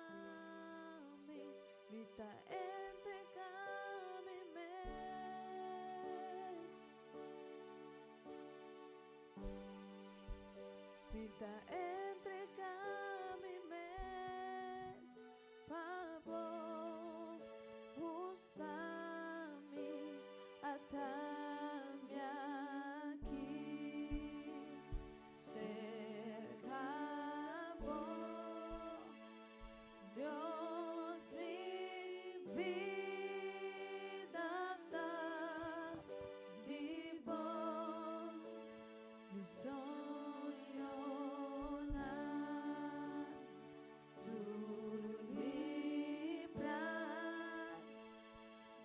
usami, mita entrega mi mes, mita entrega mi mes, pabo usami atame aquí cerca vos, Dios mi vida da di vos, mi sueño na tu mi plan,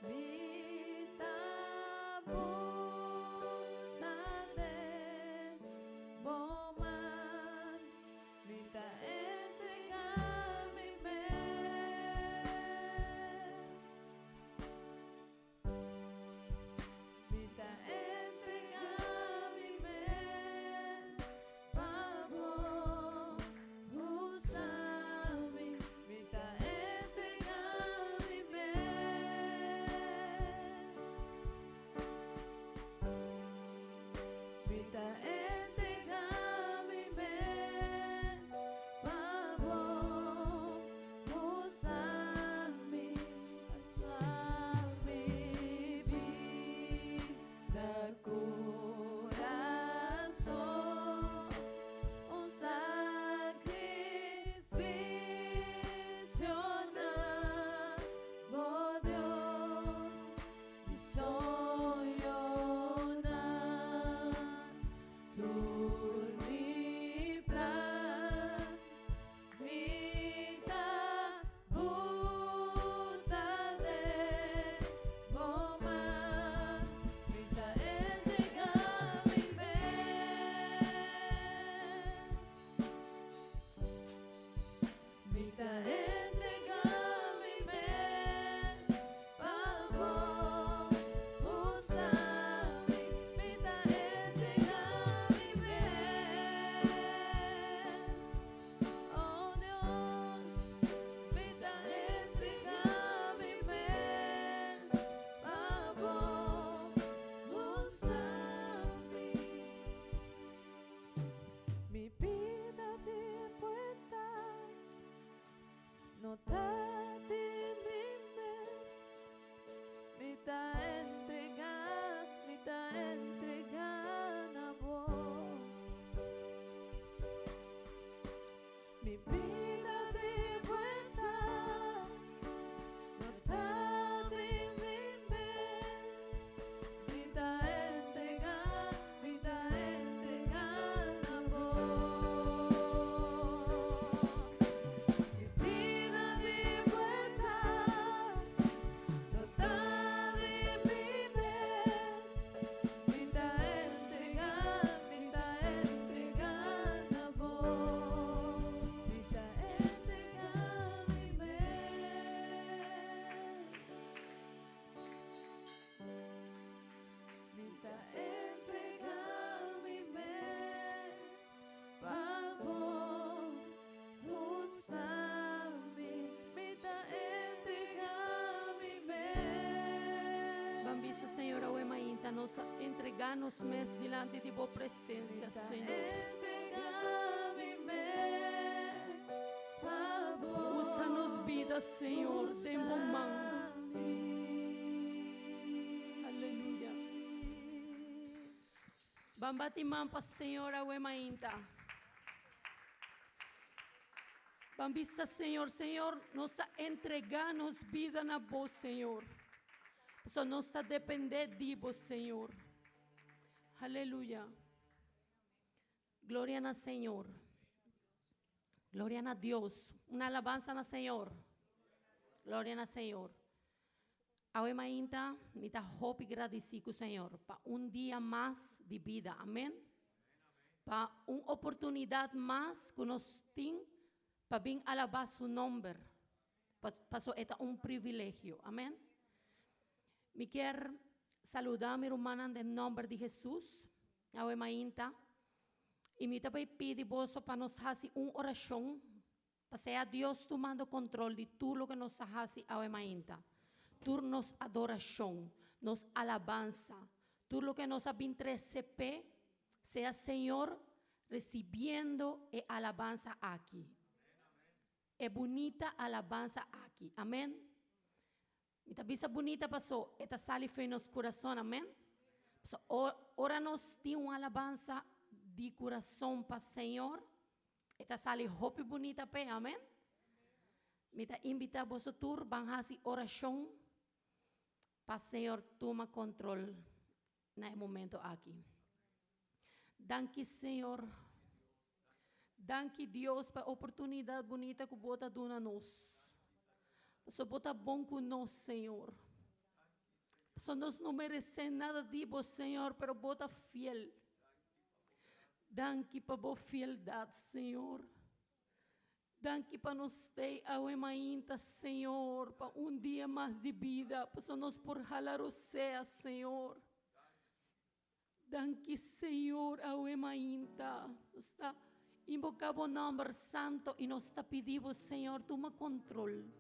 mi tabunade boman, mi ta entrega mi mes, mi ta entrega mi mes, pavo usami, mi ta entrega mi mes, mi ta entrega mi mes, pavo usami atame vida corazón, un sacrificio na, oh Dios, mi sueño na, tu mi plan, mi buta de goma, mi ta entrega mi mes, mi ta entrega mi mes, pavo usami, mi ta entrega mi mes, oh Dios, mi ta entrega mi mes, pavo usami, mi vida de puesta, no te di mi mes, mi ta entrega a vos, mi vida de vuelta, no te di mi mes, mi ta entrega a vos, mi vida de vuelta, no te di mi mes, mi ta entrega a vos, mi ta entrega mi mes, mi ta entrega mi mes, pavo usami, mi ta entrega mi mes. Bambisa, Senhor, a Uemainta, nos entregar-nos mes diante de Boa presença, Senhor. Entrega mi mes, pavo Usa-nos vida, Senhor, de momão. Aleluia. Bambatimampa, Senhor, a Uemainta. Bambisa, Senhor, nos entregar-nos vida na voz, Senhor. Só nos está depender de vos, Senhor. Aleluia. Gloria a Senhor. Gloria a Dios. Una alabanza al Señor. Gloria al Señor. Ahora mainta, me da hope y agradecido, Señor, para un día más de vida. Amén. Para una oportunidad más que nos tiene para bien alabar su nombre. Para eso es un privilegio. Amén. Me quiero saludar a mi hermana en el nombre de Jesús. Ahora mainta. E me também pede vosso para nós fazer uma oração, para ser Deus tomando controle de tudo que nós fazemos ainda. Turnos adoração, nos alabanza, tudo que nós abrimos receber, sea Senhor recibiendo e alabanza aqui. É bonita alabanza aqui, amém? Esta visa bonita passou, esta sale foi nos coração, amém? Ora nós temos uma alabanza de coração para o Senhor, esta sale hope bonita pe, amém? Me invita a você tur, vão fazer oração para o Senhor tomar controle nesse momento aqui. Danke, Senhor. Danke, Deus, para a oportunidade bonita que você dá a nós. Você bota bom com nós, Senhor. Nós não merecemos nada de você, Senhor, mas bota fiel. Danke para a fieldade, Senhor. Danke para nós ter a ainda, Senhor, para dia mais de vida, para nós por jalar o céu, Senhor. Danke, Senhor, a ainda. Está invocando o nome santo e nós está pedindo, Senhor, toma controle.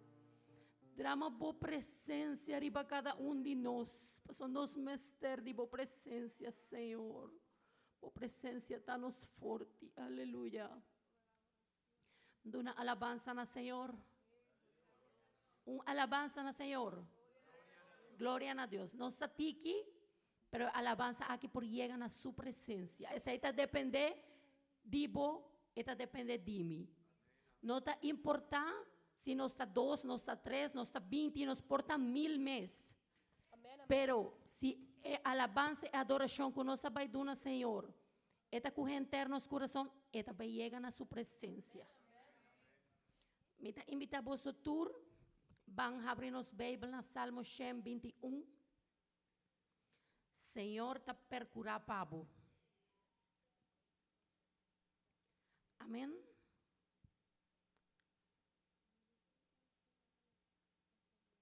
Drama boa presença arriba cada de nós, para nós mestre de boa presença, Senhor. Boa presença está nos forte, aleluia. Una alabanza na Senhor. Alabanza na Senhor. Glória a Deus. Não está aqui, pero alabanza aqui por llegar a sua presença. Essa está depende de vos, esta depende de mim. Não está importante se não está 2, não está 3, não está 20, não importa 1000 meses. Pero se alabanza e adoração que nós vai dar ao Senhor, esta com interno nos coração, esta vai chegar na sua presença. Me invita a você tour, vamos abrir nos Bíblia na Salmo 121. Senhor está percurar pavo. Amém.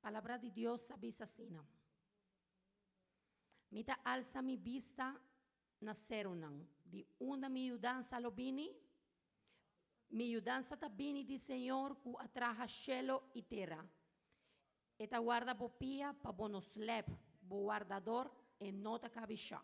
Palavra de Deus avisa assim. Mita alza mi vista na serunan. De onde mi mudança lo bini? Mi mudança ta bini di Senhor ku atraja cielo e terra. Eta guarda bopia pa bonos lep, bo guardador e nota cabisha.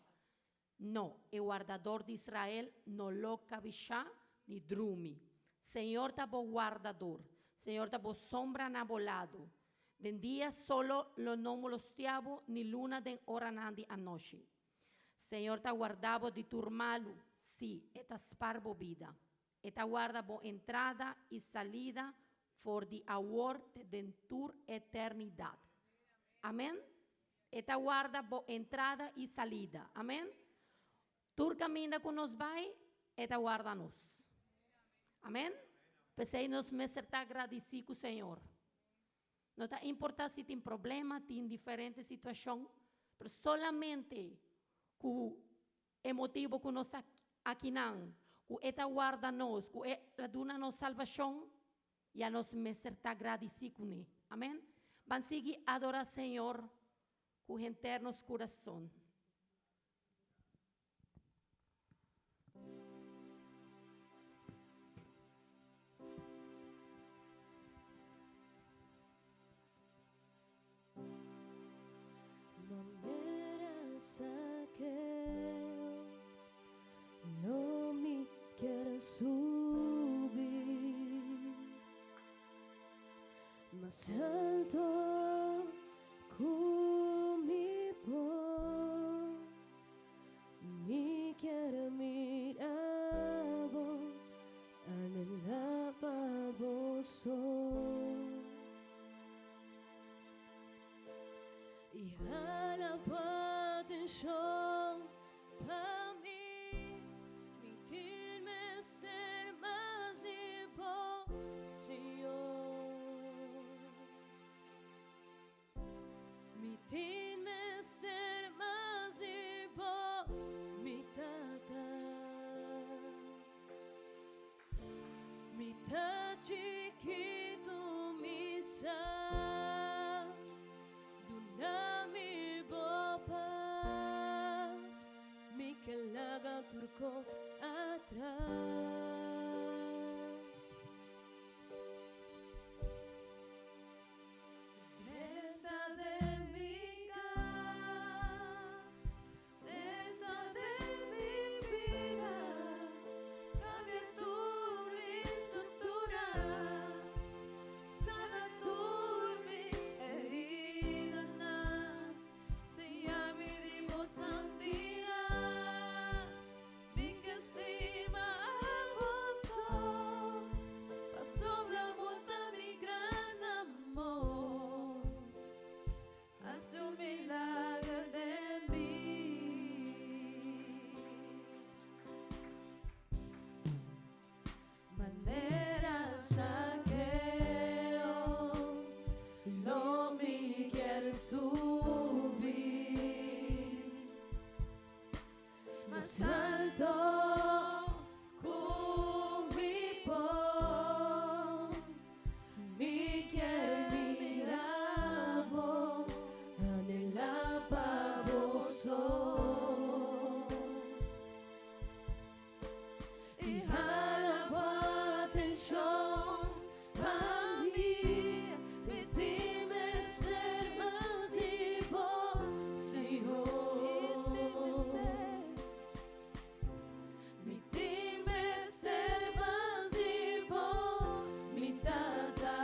No, e guardador de Israel no lo cabisha ni drumi. Senhor ta bo guardador. Senhor ta bo sombra na volado. Den dia solo lo nomo lo stiavo, ni luna den ora nandi a noche. Senhor ta guardavo di turmalu, si, eta sparbo vida. Eta guarda bo entrada e salida for di award den tur eternidad. Amén. Eta guarda bo entrada e salida. Amén. Tur camina con nos vai, eta guarda nos. Amén. Pensei nos me ser agradecido com o Senhor. Não está importa se tem problema, tem diferente situação, mas solamente com o motivo que nós está aqui não, com esta guarda nós, com ela duna nos salvação, já nós me ser agradecido com ele. Amém? Vamos seguir adorar o Senhor com internos coração. No me quiero subir más alto conmigo, me quiero mirar anhelaba vos y alaba atención para mí. Ser más devoción, permitirme ser más devoción, mi tata, mi ta chiquito, mi sa, duna mi bo paz, mi que laga turcos a Dentro de mi casa, dentro de mi vida, cambia tu estructura, sana tu mi herida, si a mi dimos santidad, mi que estima a vos, asombra mi gran amor, hace un milagro de mí. Manera saqueo, lo mi quiere subir más alto con mi pon, mi quiere mirar vos, anhela pa vos y jala pa atención pa mí, permíteme ser más de vos, Señor. Permíteme ser más de vos, mi tata,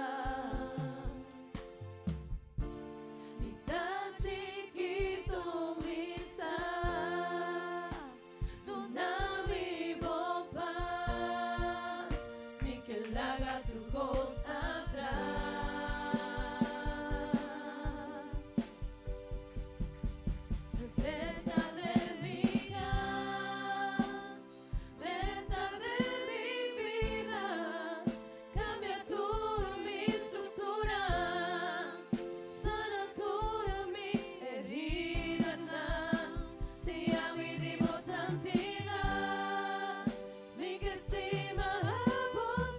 mi tan chiquito, mi sa, dona mi paz, mi que la haga tu cosa atrás. Dentro de mi casa, dentro de mi vida, cambia tu mi estructura, sana tu mi herida, si a mi dimos santidad, mi que estima a vos,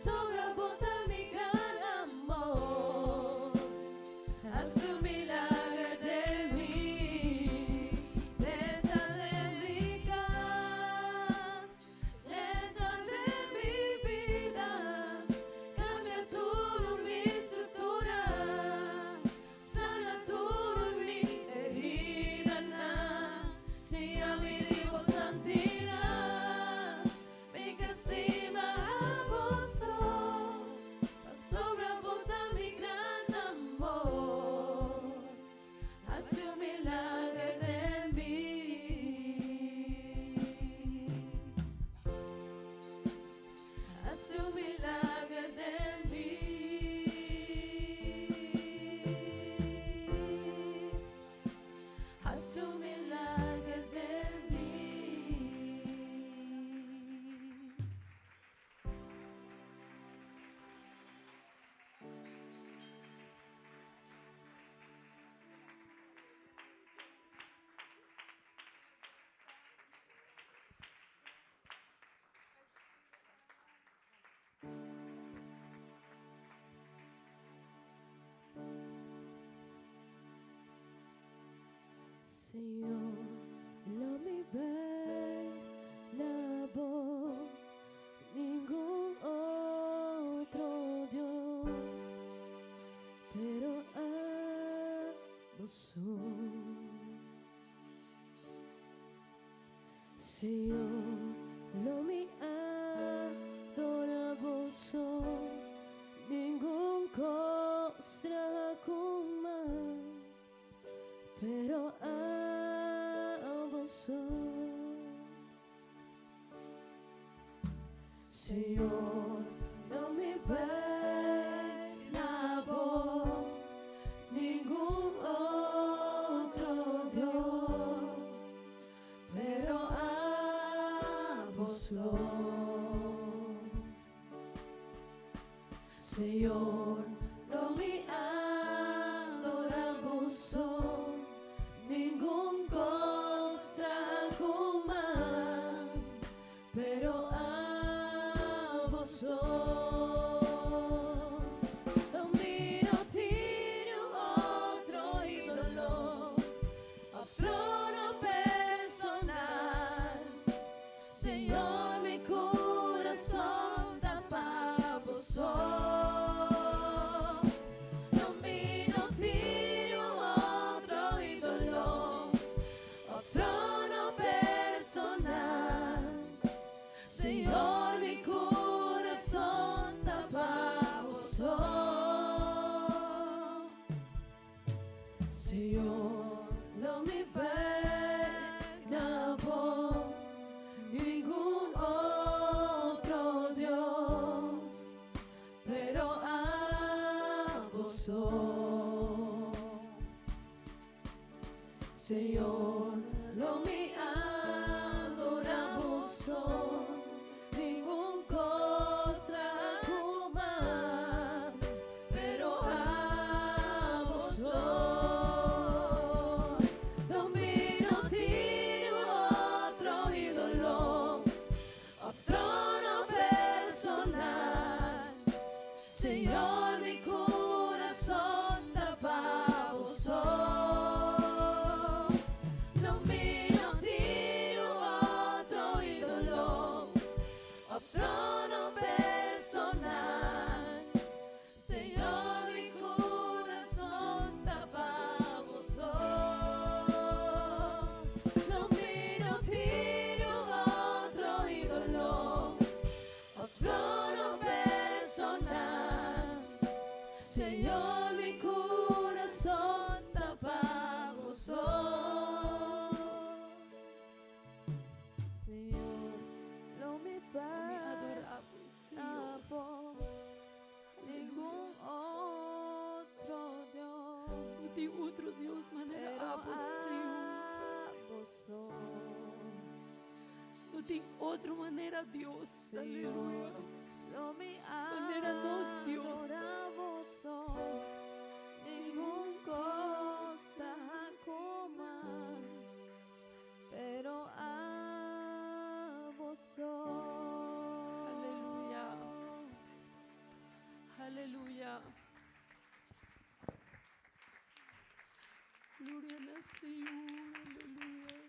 sobra bota mi gran amor, hace un milagro de mí. Dentro de mi casa, dentro de mi vida, cambia tu mi estructura, sana tu mi herida, si a mi dimos santidad, mi que estima a vos, sobra bota mi gran amor, hace un milagro de mí, hace un milagro de mí, hace un milagro de mí. Señor, lo mi la voz, ningún otro Dios, pero a vos. Señor, lo mi adora vos, ningún cosa como, pero a vos, Señor, no me la voz, ningún otro Dios, pero a vos, Señor, no me adoramos, ningún cosa como, pero a vos. No miro tiene otro ídolo, otro no personal, Señor, mi corazón está para vos. Señor, no me pena por ningún otro Dios, pero a vos. Señor, no me adoramos, ningún cosa humana, pero a vos. No miro ti otro ídolo, otro no personal. Señor, mi corazón está para vos. No miro ti otro ídolo, otro no personal. Señor, mi corazón está para vos. No miro ti otro ídolo, otro no personal. Señor, mi corazón está para vos. Señor, no me Adoramos, pasa Señor. por ningún otro Dios, No tem outro Deus maneira pero a você. a vos. Não tem outra maneira, Deus. Señor, Aleluia. no me Toleranos, Dios. adoramos, ningún costa común, pero a vos. Aleluia. Aleluia. Glória ao Senhor. Aleluia.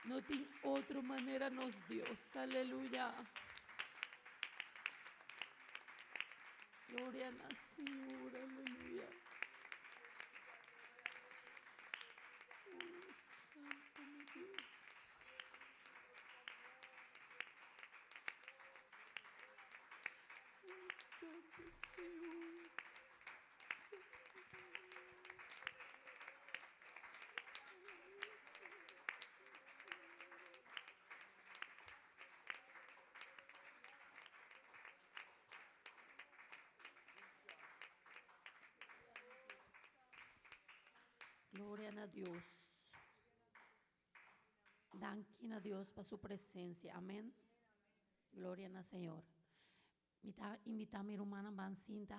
Não tem outra maneira nos Deus. Aleluia. Glória ao Senhor. Aleluia. Oh, Santo meu Deus. Oh, Santo Senhor. Santo Glória a Deus. Danken a Deus para sua presença. Amém. Glória ao Senhor. Me está invitar minha irmã Bancinta.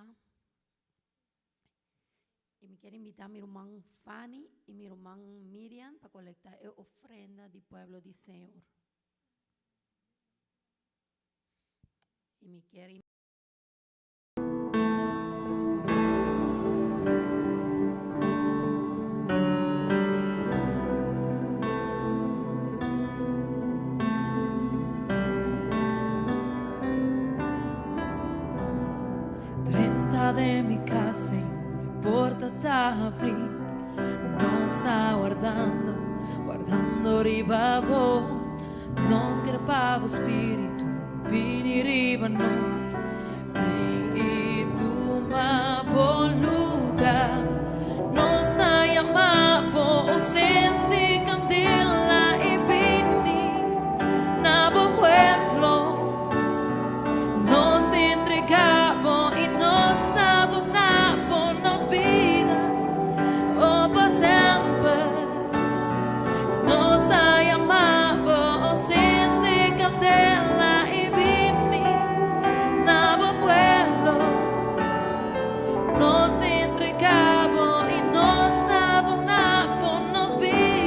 E me quero invitar minha irmã Fanny e minha irmã Miriam para coletar a ofrenda do povo do Senhor. E me quero de mi casa y mi puerta está a abrir, nos está guardando ribabo, nos crepavo espíritu, vini ribanos, y tu ma buen lugar, nos está llamando, sendi candela y vini, nabo pueblo, nos entregamos y nos adornamos, nos vida, oh, por siempre, nos está llamando, encende candela y vini, nabo pueblo, nos entregamos y nos adornamos, nos vida.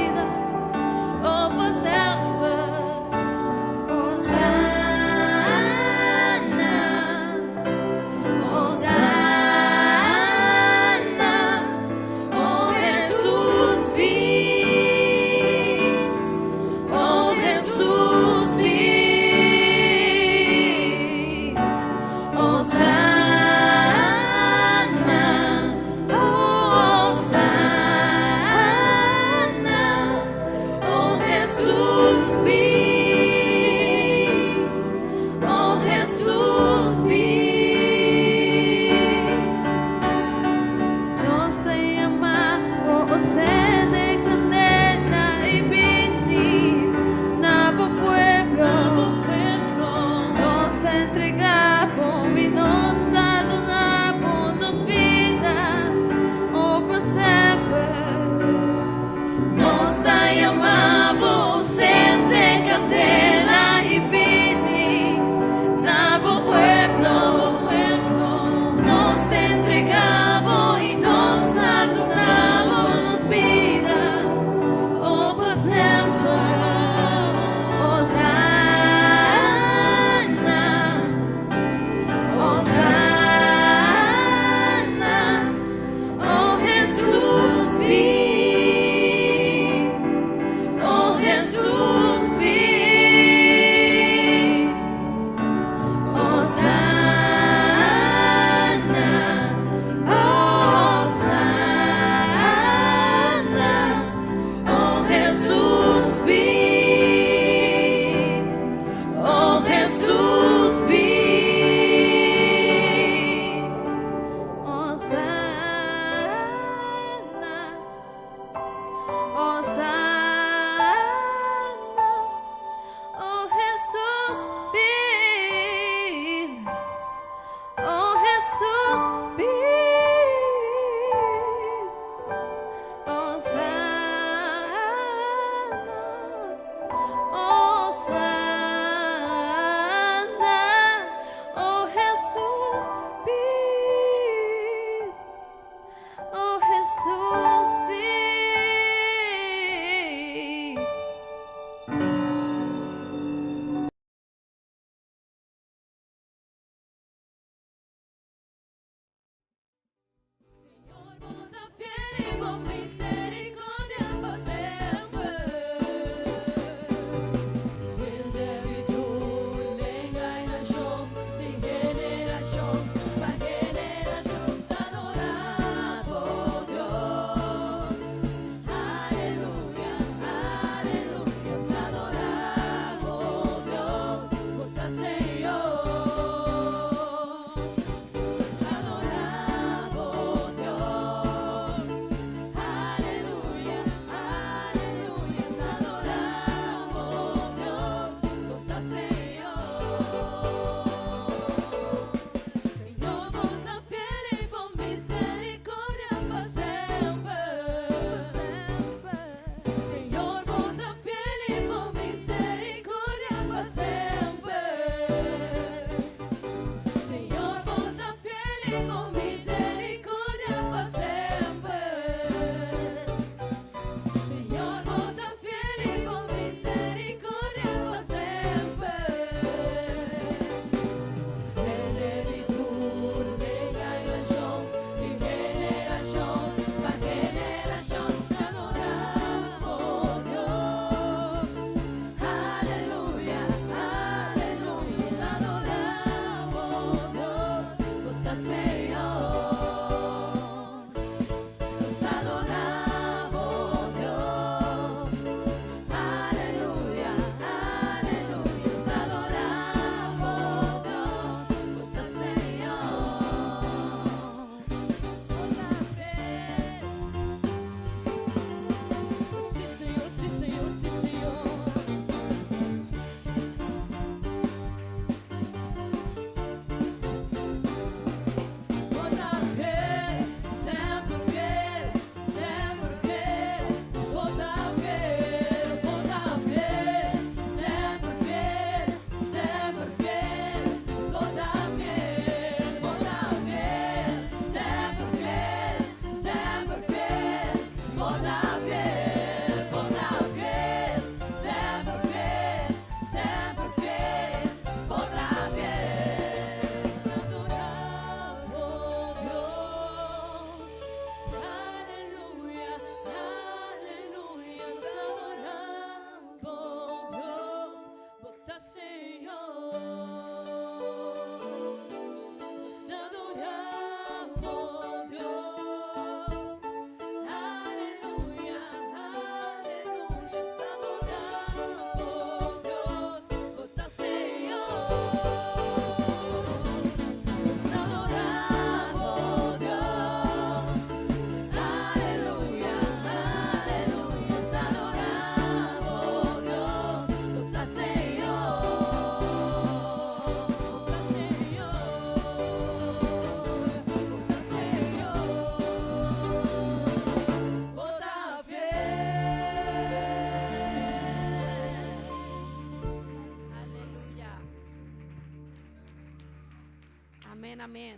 Amén, amén.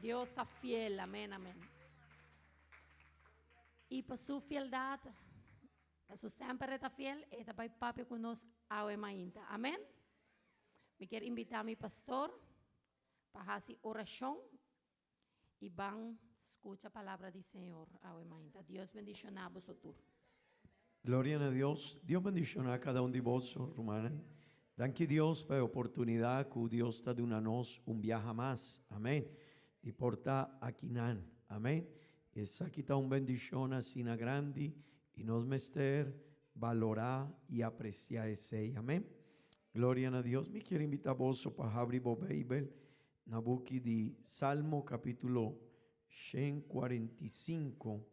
Dios está fiel, amén, amén. Y por su fieldad, por su siempre está fiel, está para papi con nos hoy mainta. Amén. Me quiero invitar a mi pastor para hacer oración y van escucha palabra del Señor hoy mainta. Dios bendicionar a vosotros. Gloria a Dios. Dios bendicionar a cada um de vós, romana. Danke Deus pela oportunidade que Deus está dando a nós viaje mais. Amém. E por estar aqui nan. Amém. Essa aqui está bendição assim grande e nós mester valorar e apreciar esse. Amém. Glória a Deus. Me quero invitar a vós para abrir a Bíblia na boca de Salmo capítulo 145.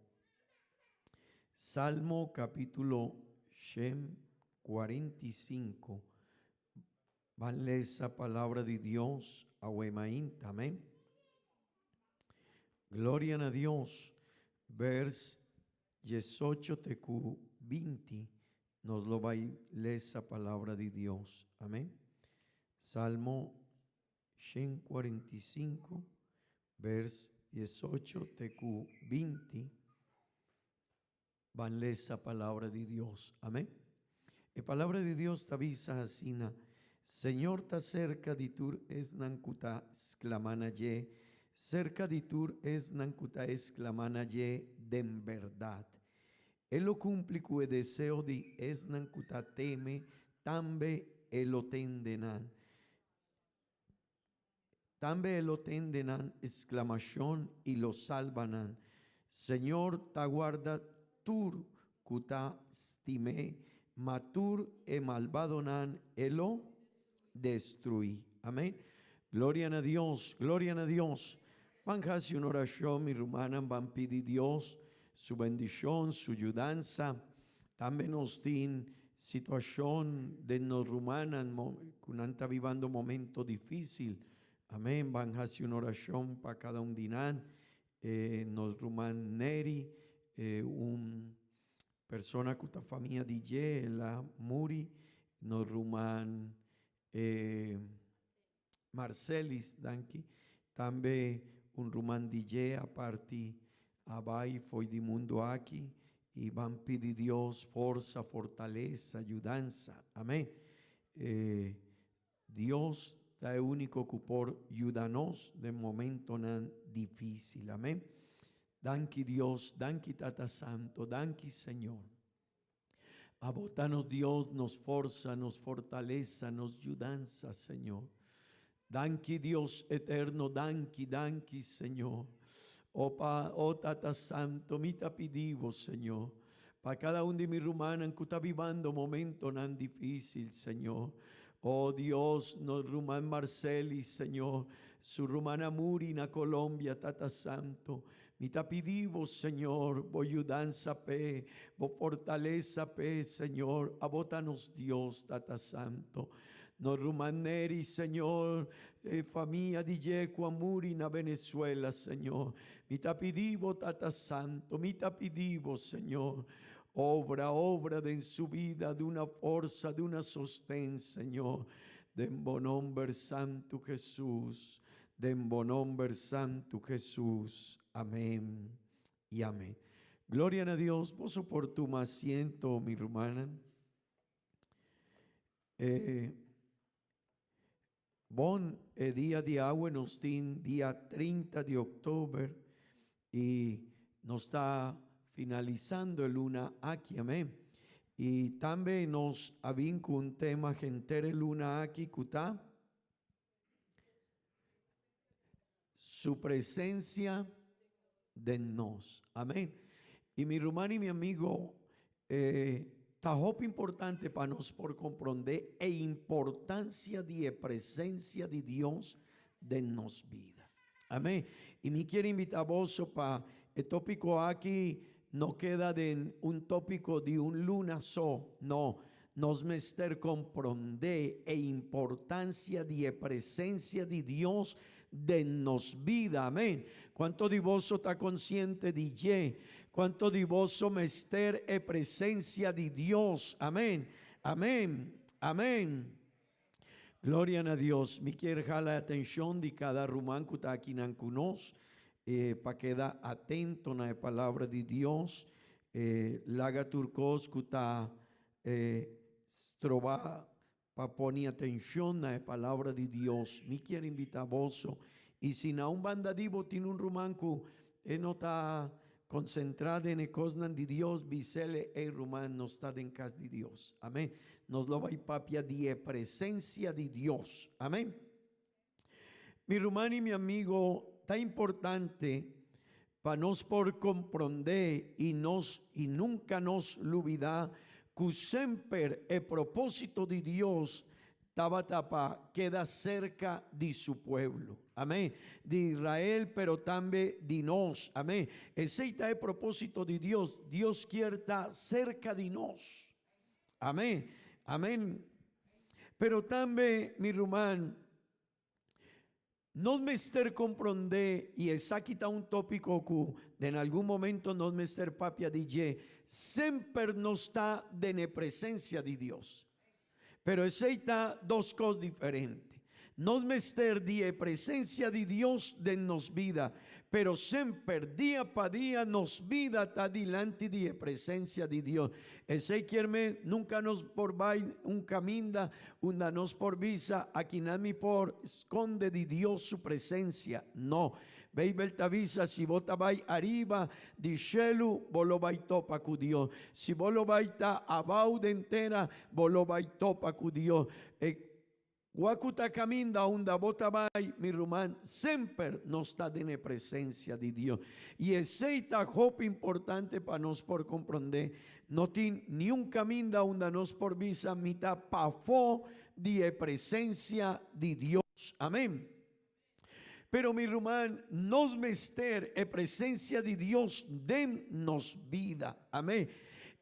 Salmo capítulo 145. Van a leer esa palabra de Dios a Huemaín, amén. Gloria a Dios. Vers 18 tecu 20 nos lo va a leer esa palabra de Dios, amén. Salmo 145, vers 18 tecu 20. Van a leer esa palabra de Dios, amén. La palabra de Dios te avisa así. Señor, ta cerca de tur es nancuta exclamana ye, cerca de tur es nancuta exclamana ye de en verdad. Él lo cumple cue deseo de es nancuta teme, tambe lo tendenan. Tambe lo tendenan exclamación y lo salvanan. Señor, ta guarda tur cuta stime, matur e malvadonan elo destruí. Amén. Gloria a Dios, gloria a Dios. Van a hacer una oración, mi hermana, van a pedir a Dios su bendición, su ayudanza. También nos tiene situación de nos rumanas que están viviendo un momento difícil. Amén. Van a hacer una oración para cada un dinan. Nos ruman Neri, un persona que está familia de la Muri, nos ruman Marcelis, danke, también un rumán DJ a partir abai foi de mundo aquí y van pedir Dios fuerza, fortaleza, ayudanza, amén. Dios es el único que por ayudarnos de momento tan difícil, amén. Danke Dios, danke Tata Santo, danke Señor. Abotanos Dios, nos forza, nos fortaleza, nos ayudanza, Señor. Danke Dios eterno, danke, danke, Señor. Oh Tata Santo, mi te pedimos, Señor, para cada uno de mis rumanos que está viviendo momento tan difícil, Señor. Oh Dios, nos ruman Marceli, Señor, su rumana Muri na Colombia, Tata Santo. Mi te pedimos, Señor, vos ayudanza pe, vos fortaleza pe, Señor. Abótanos Dios, Tata Santo. Nos rumaneri, Señor, familia di Yeco, Muri na Venezuela, Señor. Mi te pedimos, Tata Santo, mi te pedimos, Señor. Obra de en su vida, de una fuerza, de una sostén, Señor. De en bonombre santo Jesús, de en bonombre santo Jesús. Amén y amén. Gloria a Dios. Vos por tu asiento, mi hermana. Bon día de agua nos tiene día 30 de octubre y nos está finalizando el luna aquí, amén. Y también nos avinca un tema gentere luna aquí, cutá. Su presencia de nos, amén. Y mi hermano y mi amigo, está importante para nos por comprender e importancia de presencia de Dios de nos vida, amén. Y me quiero invitar a vos para el tópico aquí. No queda de un tópico de un luna so, no, nos mester comprender e importancia de presencia de Dios de nos vida, amén. ¿Cuánto de vos está consciente de ye? ¿Cuánto de vos mester e presencia de Dios? Amén, amén, amén. Gloria a Dios. Mi quiere jala atención de cada rumán que está aquí en Cunos, para quedar atento a la palabra de Dios. Laga turcos que está trova para poner atención a la palabra de Dios. Mi quiere invitar vos. Y si no un bandadivo tiene un rumán que no está concentrado en el cosnan de Dios, bisele el rumán no está en casa de Dios. Amén. Nos lo va a papia de presencia de Dios. Amén. Mi hermano y mi amigo, está importante para nos por comprender y nunca nos olvidar que siempre el propósito de Dios queda cerca de su pueblo. Amén. De Israel, pero también de nos. Amén. Ese es el propósito de Dios. Dios quiere estar cerca de nos. Amén. Amén. Pero también, mi hermano, nos mester comprender, y esa aquí está un tópico que en algún momento nos mester papia DJ, siempre no está de la presencia de Dios. Pero ese está dos cosas diferentes. Nos mester de presencia de Dios de nos vida, pero siempre día para día nos vida está delante de presencia de Dios. Ese quiere nunca nos por un camino, una nos por visa, aquí nadie por esconde de Dios su presencia. No. Veis beltavisa, si vos vais arriba di cielo, vos lo vais topa con Dios. Si vos lo vais abajo de entera, vos lo vais topa con Dios. Guacuta caminda onda bota vai, mi rumán, siempre no está en presencia de Dios. Y ese está hope importante para nos por comprender. No tiene ni un camino onda nos por visa mitad pafo de presencia de Dios. Amén. Pero mi rumán, nos mester presencia de Dios den nos vida. Amén.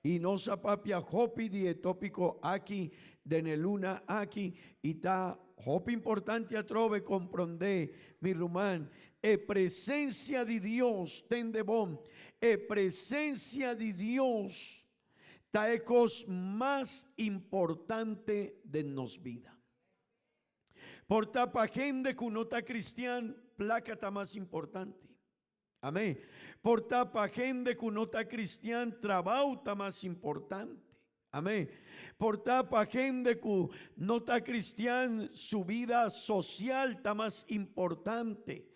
Y nos apapia hopi de tópico aquí, de luna aquí, y está hopi importante a trove comprender, mi rumán, presencia de Dios, ten de bon, presencia de Dios, ta ecos más importante de nos vida. Por tapa gente que no está cristiana, placa está más importante. Amén. Por tapa gente que no está cristiana, trabajo está más importante. Amén. Por tapa gente que no está cristiana, su vida social está más importante.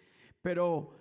Pero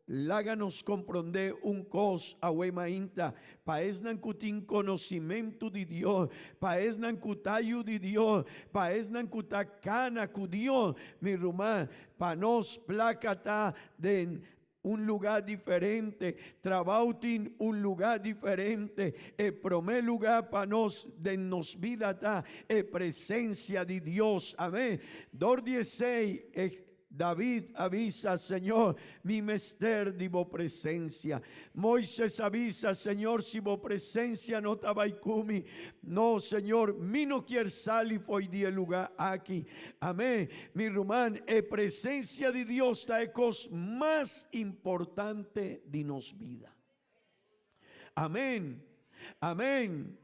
láganos comprender un cos a huemainta, paesnan cutin conocimiento de Dios, paesnan cutayu de Dios, paesnan cutacana cu Dios, mi rumán, pa nos placata de un lugar diferente, trabautin un lugar diferente, primer lugar para nos de nos vida está presencia de Dios. Amén. Dor 16 David avisa, Señor, mi mester de vo presencia. Moisés avisa, Señor, si vo presencia no tabaikumi. No, Señor, mi no quiere salir foi de lugar aquí. Amén. Mi rumán, presencia de Dios ta ecos más importante de nos vida. Amén. Amén.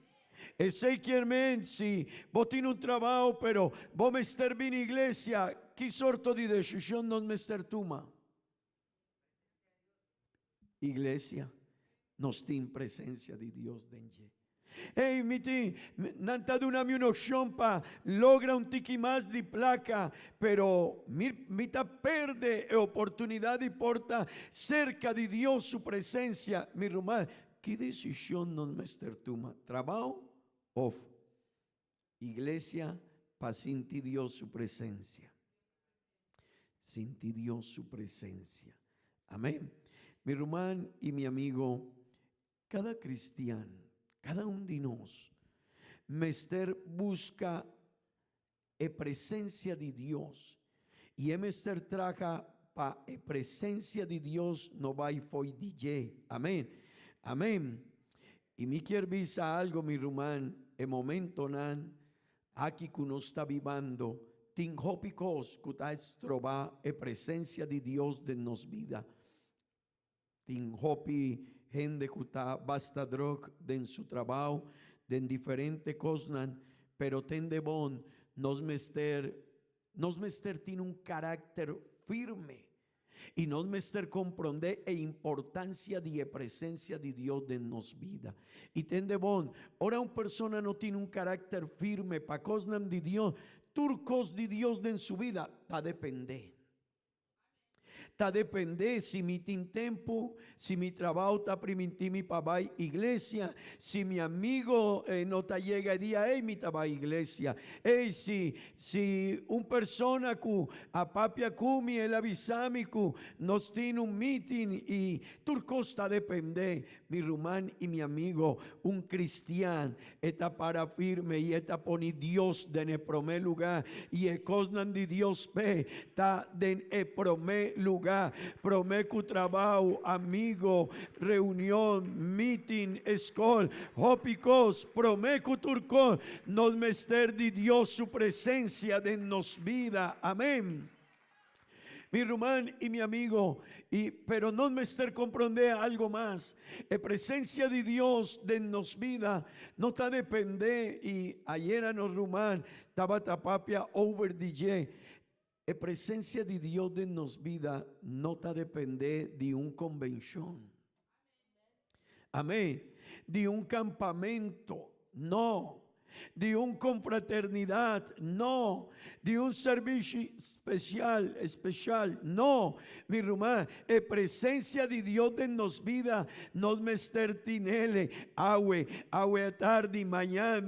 Ese quiere si vos tiene un trabajo, pero vos me estar bien iglesia, ¿qué sorto de decisión nos me estar tuma? Iglesia, nos tiene presencia de Dios denye. Hey, miti, nanta de una mi opción pa logra un tiki más de placa, pero mita perde oportunidad y porta cerca de Dios su presencia. Mi rumán, ¿qué decisión nos me estar tuma? ¿Trabajo? Of iglesia, para sentir Dios su presencia. Sentir Dios su presencia. Amén. Mi hermano y mi amigo, cada cristiano, cada uno de nosotros, mester busca presencia de Dios. Y mester traja pa presencia de Dios no va y foi DJ. Amén. Amén. Y mi quiero visa algo, mi rumán, en momento nan, aquí que uno está vivando, tin hopicos que está trova presencia de Dios de nos vida. Tin hopi gente que está basta drog de en su trabajo, de en diferentes cosas, pero ten de bon, nos mester tiene un carácter firme. E nós mester compreender a importância de presença de Deus em nossa vida. E tem de bom, ora uma pessoa não tem um carácter firme para coisas de Deus, turcos de Deus em sua vida, está a depender. Está a depender se me tem tempo, se mi trabalho está permitindo para ir à igreja, se meu amigo não está chega dia, ei, me está à igreja. Ei, se uma pessoa que a papia come, ele avisa-me que nós temos meeting e tudo está a depender. Mi irmão e meu amigo, cristiano está para firme e está pone Deus em primeiro lugar e a coisa de Deus está em primeiro lugar. Prometo trabalho, amigo, reunião, meeting, escola, hópicos, prometo turco, nos mester de Deus sua presença em nossa vida. Amém. Mi irmão e meu amigo, pero não mester compreender algo mais. A presença de Deus em nossa vida não está a depender. E ayer no irmão estava a papia over DJ. A presença de Deus em nossa vida não está a depender de convenção. Amém. De campamento, não. De confraternidade, não. De serviço especial, não. Mi irmã, a presença de Deus em nossa vida, nós mester tinele, agua à tarde, manhã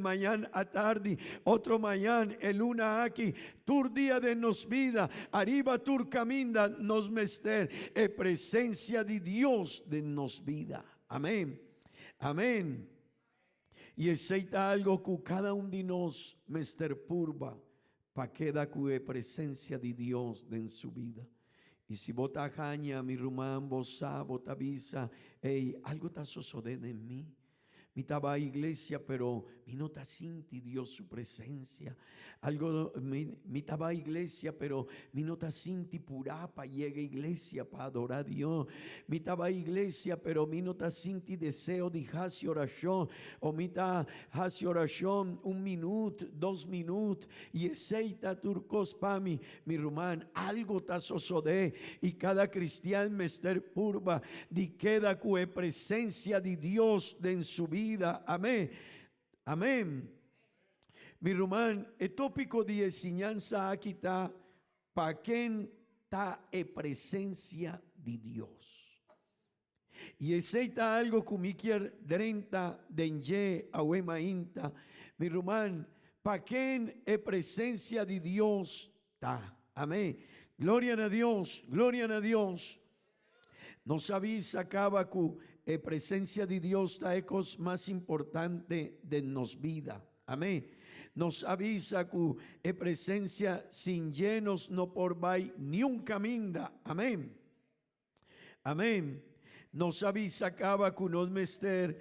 à tarde, outro manhã, luna aqui, tur dia de nossa vida, arriba tur caminda, nos mester a presença de Deus em nossa vida. Amém. Amém. E aceita algo que cada de nós mester purba para quedar com a presença de Deus em sua vida. E se você ganha, mi irmão, você avisa, ei, algo está sucedendo em mim. Me estava à igreja, pero me não está sentindo Deus sua presença. Algo me estava à igreja, pero me não está sentindo pura para ir à igreja para adorar a Deus. Me estava à igreja, pero me não está sentindo desejo de fazer oração. Ou me está fazer oração 1 minuto, 2 minutos e aceita turcos para mim, mi irmão. Algo está sucedendo e cada cristiano mester purba de queda com a presença de Deus em sua vida. Amém. Amém. Mi irmão, o tópico de ensinança aqui está para quem está a presença de Deus. E aceita algo que me quer 30 dengue a uemainta. Mi irmão, para quem a presença de Deus está. Amém. Glória a Deus, glória a Deus. Nos avisa acaba que a presença de Deus está a coisa mais importante de nossa vida. Amém. Nos avisa que a presença sem llenos não por vai nenhum caminho. Amém. Amém. Nos avisa acaba que nós mester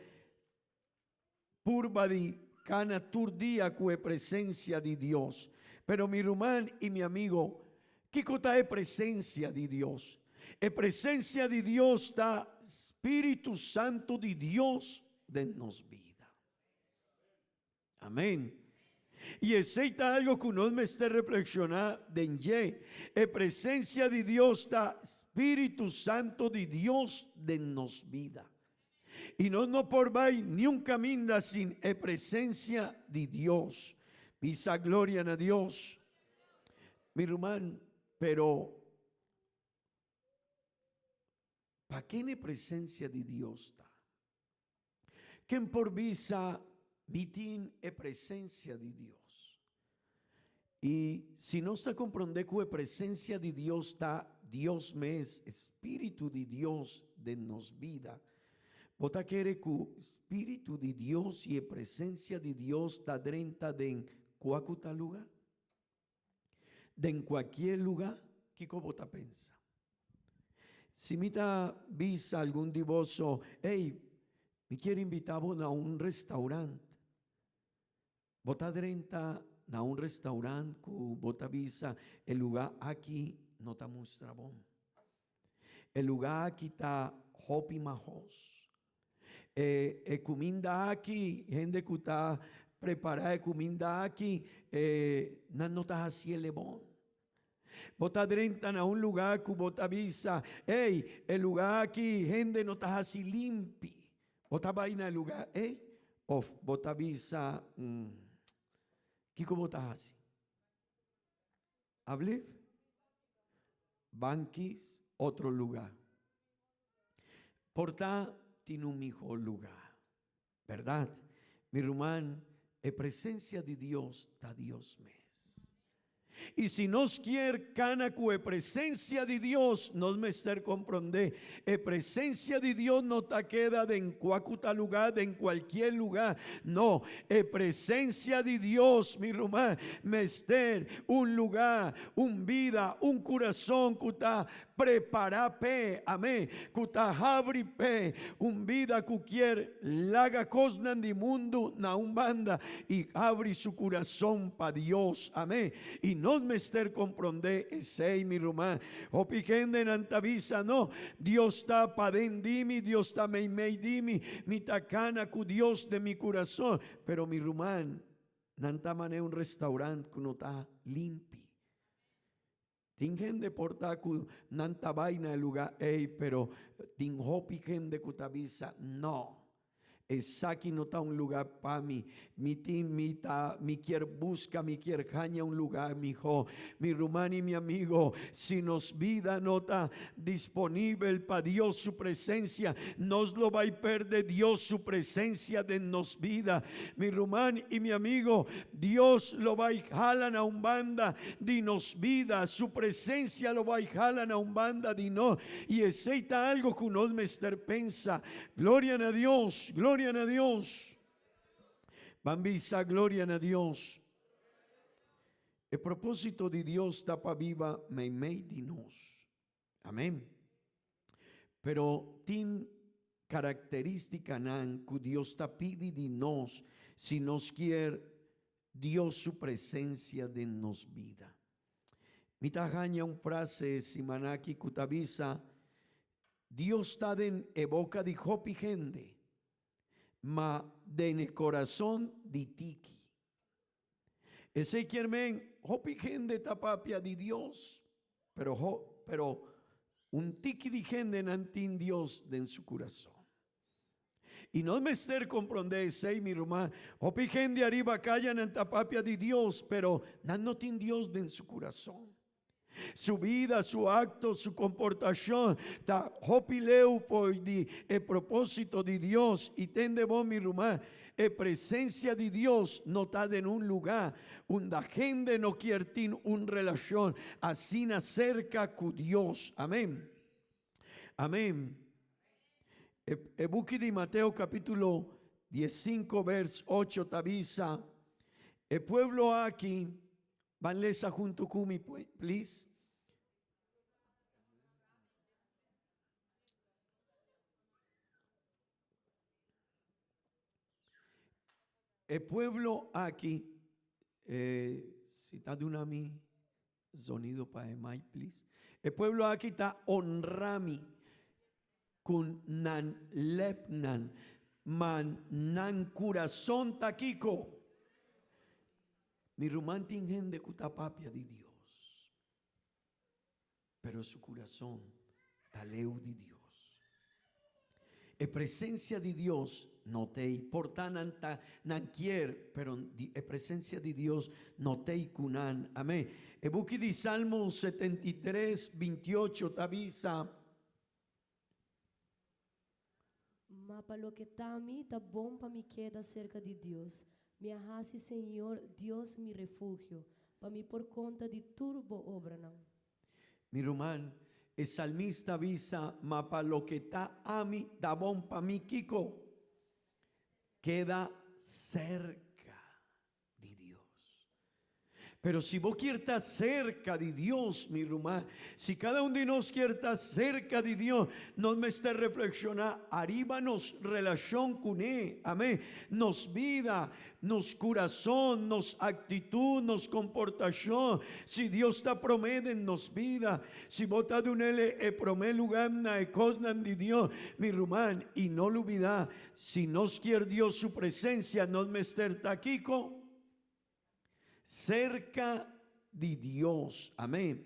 purba de cana tur dia com a presença de Deus. Pero mi irmão e meu amigo, que cosa é a presença de Deus? A presença de Deus está Espírito Santo de Deus de nossa vida. Amém. E aceita algo que nós me está reflexionar de a presença de Deus está Espírito Santo de Deus de nossa vida. E nós não por vai nenhum caminho sem a presença de Deus. Pisa glória a Deus. Mi irmão, pero ¿para quem a presença de Deus está? Quem por visa mitin a presença de Deus? E se não está compreendendo que a presença de Deus está, Deus mesmo, Espírito de Deus de nossa vida. Você quer que o Espírito de Deus e a presença de Deus está dentro de qualquer lugar? De qualquer lugar? Que você pensa? Se me avisa algum de vosotros, hey, me quero invitar a um restaurante. Você dentro a um restaurante que você avisa, o lugar aqui não está muito bom. O lugar aqui está hopi majos. A comida aqui, gente que está preparar comida aqui, não está assim bom. Bota dentro a um lugar que bota avisa, ei, o lugar aqui, gente não está assim limpo. Bota vai no lugar, ei, of, bota avisa, que bota assim? Hable? Banquis, outro lugar. Porta tiene un mejor lugar, ¿verdad? Mi hermano, en presencia de Dios, está Dios mes. Y si nos quiere cana en presencia de Dios, nos me estar comprender. En presencia de Dios no te queda de en cualquier lugar, de en cualquier lugar. No, en presencia de Dios, mi hermano, mester un lugar, un vida, un corazón que está preparado, amén, que está abri pe, un vida que quiere laga cosas de mundo na un banda y abre su corazón para Dios, amén. Y no me estar comprender ese mi hermano, o piquende nantavisa, no, Dios está para dimi, Dios está me dimi, mi tacana cu Dios de mi corazón, pero mi hermano, nantamane un restaurante que no está limpio. Tingen de portaku nanta vaina el lugar, pero tin hopi gente kutabisa, no. Es aquí no está un lugar para mí. Mi quiere busca, mi quiere caña un lugar, mi hijo, mi hermano y mi amigo. Si nos vida no está disponible para Dios su presencia, nos lo va a perder Dios su presencia de nos vida. Mi hermano y mi amigo, Dios lo va a jalan a un banda de nos vida, su presencia lo va a jalan a un banda de no. Y aceita algo que nos me pensa. Gloria a Dios, gloria a Dios. Bambisa, gloria a Dios. El propósito de Dios está para viva me de nos. Amén. Pero tiene característica que Dios está pidi de nos si nos quiere Dios su presencia de nos vida. Mi tajaña un frase simanaki kutabisa, Dios está en boca de hopi gente, ma de en el corazón de tiki. Ese quiere hopi gente tapapia de Dios, pero un tiki de gente nantin Dios de en su corazón. Y no me estar comprender ese mi hermano, hopi gente arriba callan en tapapia de Dios, pero no tiene Dios de en su corazón. Su vida, su acto, su comportación está hopileu por el propósito de Dios. Y tende vos mi hermano, la presencia de Dios no está en un lugar donde la gente no quiere tener una relación así cerca con Dios. Amén. Amén. El buque de Mateo capítulo 15 verso 8 te avisa, el pueblo aquí, van lesa junto conmigo, please. El pueblo aquí, si está de una mi sonido para el please. El pueblo aquí está honrami con nan lepnan man nan corazón taquico. Mi romantin gente cutapapia de Dios, pero su corazón taleu de Dios. En presencia de Dios no te importa nan quier, pero en presencia de Dios no te cunan. Amén. El buque de Salmo 73, 28 te avisa. Mas para lo que está a mí, está bom para mi queda cerca de Dios. Me arrase, Señor, Dios mi refugio, para mí por conta de turbo obra não. Mi hermano, el salmista avisa, ma para lo que está a mí, está bom para mí, Kiko, queda cerca de Dios. Pero si vos quieres estar cerca de Dios, mi hermano, si cada uno de nosotros quiere estar cerca de Dios, nos me está reflexionar, arriba nos relación con Él, amén, nos vida, nos corazón, nos actitud, nos comportación, si Dios está promete en nos vida, si vos estás de un primer lugar na cosas de Dios, mi hermano, y no lo olvidar, si nos quiere Dios su presencia, nos me está aquí con cerca de Dios, amén.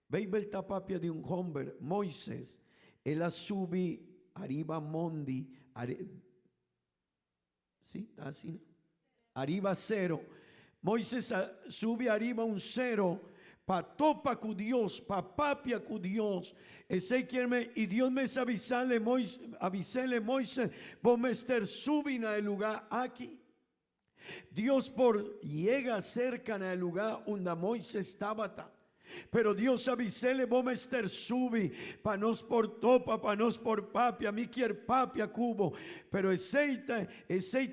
Veis el tapapia de un hombre, Moisés, él subi arriba mondi, sí, así, arriba cero. Moisés sube arriba un cero, pa topa con Dios, pa papia con Dios. Ese quiere, y Dios me avisale Moisés, vos me estar subiendo al lugar aquí. Dios por llega cerca al lugar donde Moisés estaba. Pero Dios avisele, vos me estar subi, pa nos por topa, pa nos por papia, mi quier papia cubo. Pero ese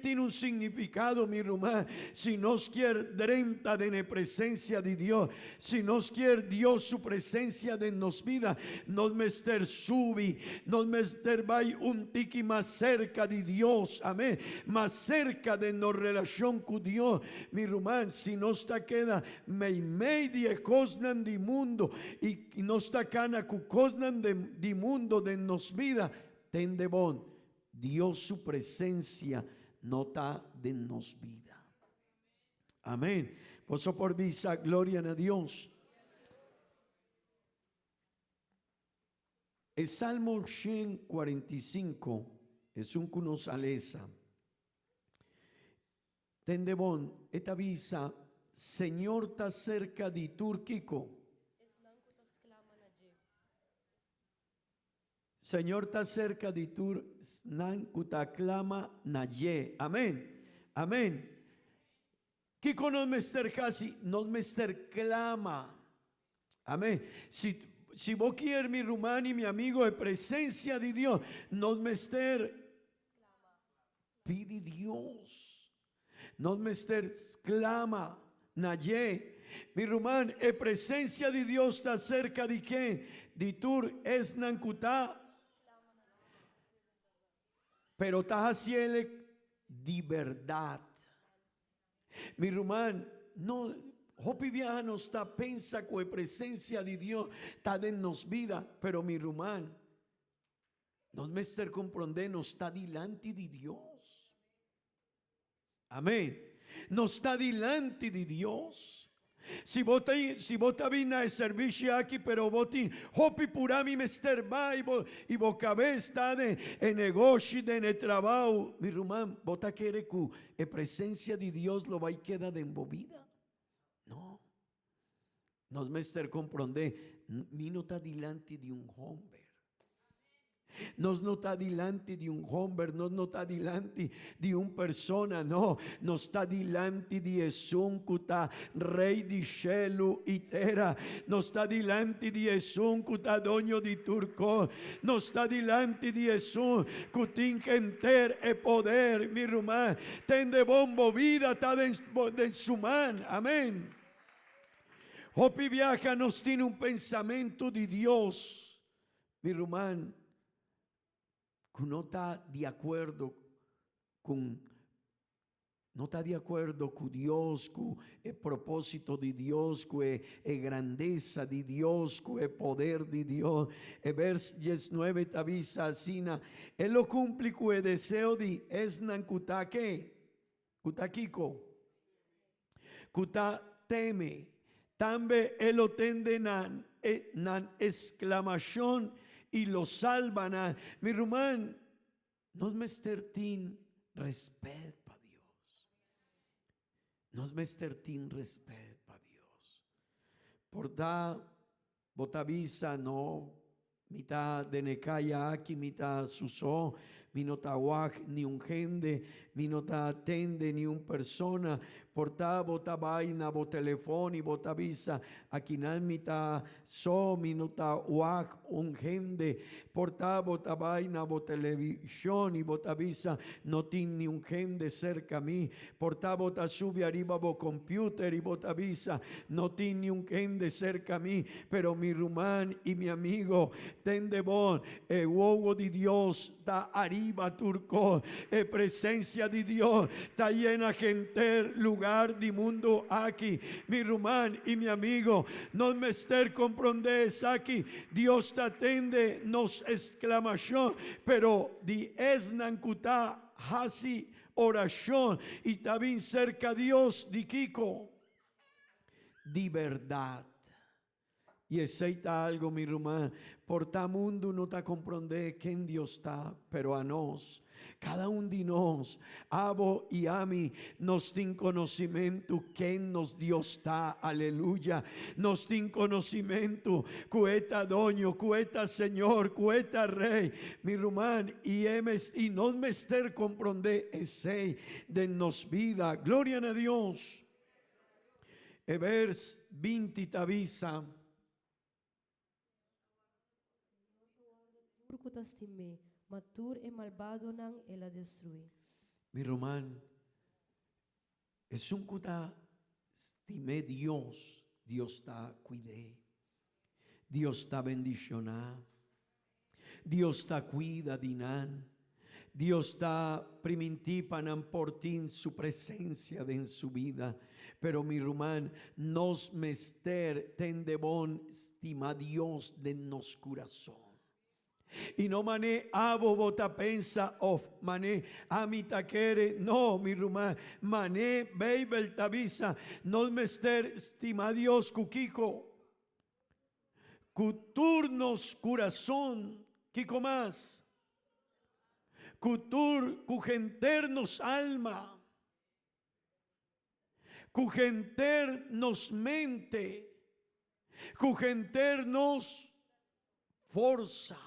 tiene un significado, mi hermano. Si nos quiere drenta de la presencia de Dios, si nos quiere Dios su presencia de nos vida, nos me estar subi, nos me estar vai un tiki más cerca de Dios, amén, más cerca de nuestra relación con Dios, mi hermano. Si nos está queda media cosnan de mundo y no está cana cucosnan de mundo de nos vida, ten de bon, Dios su presencia no está de nos vida, amén. Poso por visa, gloria a Dios. El Salmo 145 es un cunosalesa. Ten de bon, esta visa, Señor está cerca de Turquico. Señor está cerca de Tur, Nankutaclama Naye. Amén. Amén. Kiko nos mester casi, nos mester clama. Amén. Si vos quieres, mi hermano y mi amigo, de presencia de Dios, nos mester pide Dios. Nos mester clama Naye. Mi hermano, en presencia de Dios está cerca de quién? De Tur es Nankutá. Pero está haciendo de verdad. Mi hermano, no, Hopi Viaja no está pensa que la presencia de Dios está en nos vida, pero mi hermano, nos me estar comprendendo, está delante de Dios. Amén. No está delante de Dios. Si vos vino a servicio aquí, pero vos hopi purami mester va y vos cabeza en negocio, en trabajo, mi hermano, vos quiere que la presencia de Dios lo va a quedar de embobida. No. Nos mester comprende, mi no está delante de un hombre. Nos no está delante de un hombre, nos no está delante de una persona, no, nos está delante de Jesús, que está rey de cielo y tierra, nos está delante de Jesús, que está dueño de turco, nos está delante de Jesús, que tiene que enter el poder, mi hermano, ten de bombo vida, está de su mano, amén. Hopi Viaja nos tiene un pensamiento de Dios, mi hermano, que no está de acuerdo con Dios, con el propósito de Dios, con la grandeza de Dios, con el poder de Dios. El verso 19 te avisa así, él lo cumple con el deseo de esnan kutake, kutakiko, kuta teme, también él lo tende nan exclamación y lo salvan. Mi hermano, nos mestertin respeto para Dios. Nos mestertin respeto para Dios. Por da botavisa no mitad de necaya aquí mitad suso, mi nota waj, ni un gente, mi nota atende, ni un persona, porta bota vaina, bota telefoni, bota visa, akinal mita so, mi nota waj, un gente, porta bota vaina, bota televisión y bota visa, no tiene ni un gente cerca a mí, porta bota sube arriba bo computer y bota visa, no tiene ni un gente cerca a mí, pero mi rumán y mi amigo, tende bon, el huevo de Dios está arriba turco, presencia de Dios, está llena gente, lugar de mundo aquí, mi rumán y mi amigo, no me esté comprendes aquí, Dios te atende, nos exclamación, pero di esnancuta hasi oración y también cerca a Dios de Kiko, de verdad. Y aceita algo, mi rumán, por ta mundo no te comprende quién Dios está, pero a nos, cada uno de nos, abo y a mí, nos tiene conocimiento quién nos Dios está, aleluya, nos tiene conocimiento, cueta doño, cueta señor, cueta rey, mi rumán, y no me esté comprende ese de nos vida, gloria a Dios. Vers 20 tavisa. Turco tastimé, matur e malvado nang ela destrui. Mi román, es un cuta estimé Dios, Dios está cuidé, Dios está bendicioná, Dios está cuida dinan, Dios está primitipanan por ti su presencia en su vida. Pero mi rumán, nos mester tende bon estima Dios de nos corazón. Y no mané abo bota pensa of mané amita quere no mi rumán mané beibel tabisa nos mester estima Dios kukiko cuturnos corazón kiko más cutur cugenternos alma cugenternos mente cugenternos fuerza.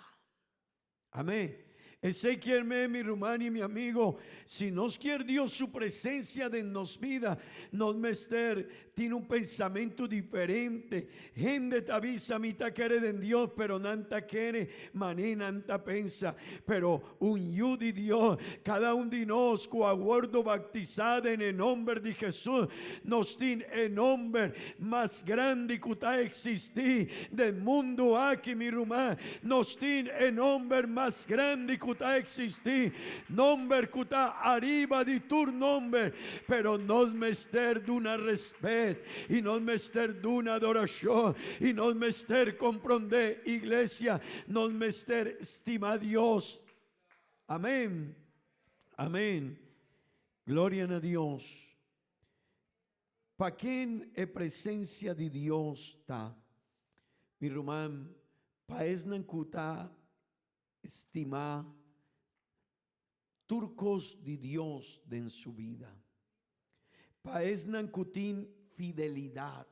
Amén. Ese quiere mi rumán y mi amigo, si nos quiere Dios su presencia de nos vida, nos mester tiene un pensamiento diferente. Gente te avisa mitad quiere de Dios, pero nanta quiere, mané nanta pensa, pero un yu de Dios, cada uno de nos coaguardo bautizado en el nombre de Jesús, nos tiene el nombre más grande que está existí del mundo aquí mi rumán, nos tiene el nombre más grande que está existí, nombre que está arriba de tu nombre, pero nos mester de una respeto y nos mester de una adoración y nos mester comprender iglesia, nos mester estima a Dios. Amén. Amén. Gloria a Dios. ¿Para quién es presencia de Dios está? Mi rumán, pa esnan kuta estima turcos de Dios en su vida. Pa esnan kutin fidelidad.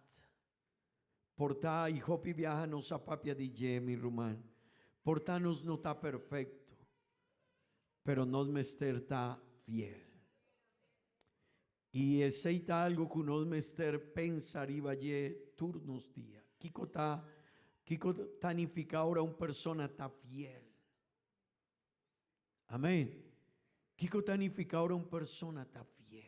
Porta y hopi viajanos a papia de mi rumán. Portanos no está perfecto, pero nos mester está fiel. Y aceita algo que nos mester pensar y valle turnos día. Kiko tanifica ahora una persona está fiel. Amén. Kiko tanifica ahora una persona está fiel.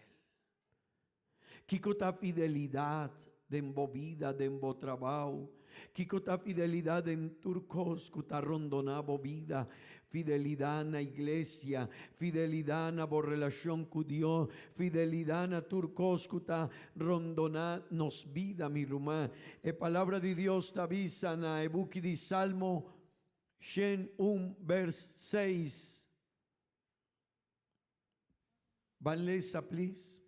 Kiko ta fidelidad de embovida, de embotrabajo. Kiko ta fidelidad en turcos, kuta rondonabo vida. Fidelidad en la iglesia, fidelidad en la relación con Dios, fidelidad en la turcos, kuta rondona nos vida, mi rumá. E palabra de Dios te avisa en la ebuki di Salmo 101, vers 6. Vanessa, please.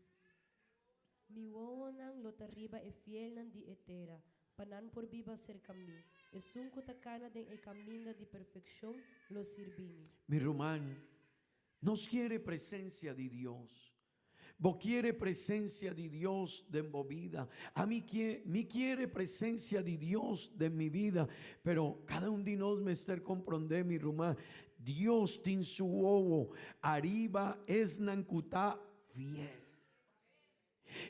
Mi wowo nang lotariba e fiel nan di etera, panan por viva cerca mí. Es un kutacana den e camina di perfección lo sirvimi. Mi rumán, nos quiere presencia de Dios. Vos quiere presencia de Dios de mi vida. A mí quiere presencia de Dios de mi vida. Pero cada uno de nos me está comprender mi rumán. Dios tin su uovo, arriba es nancuta fiel.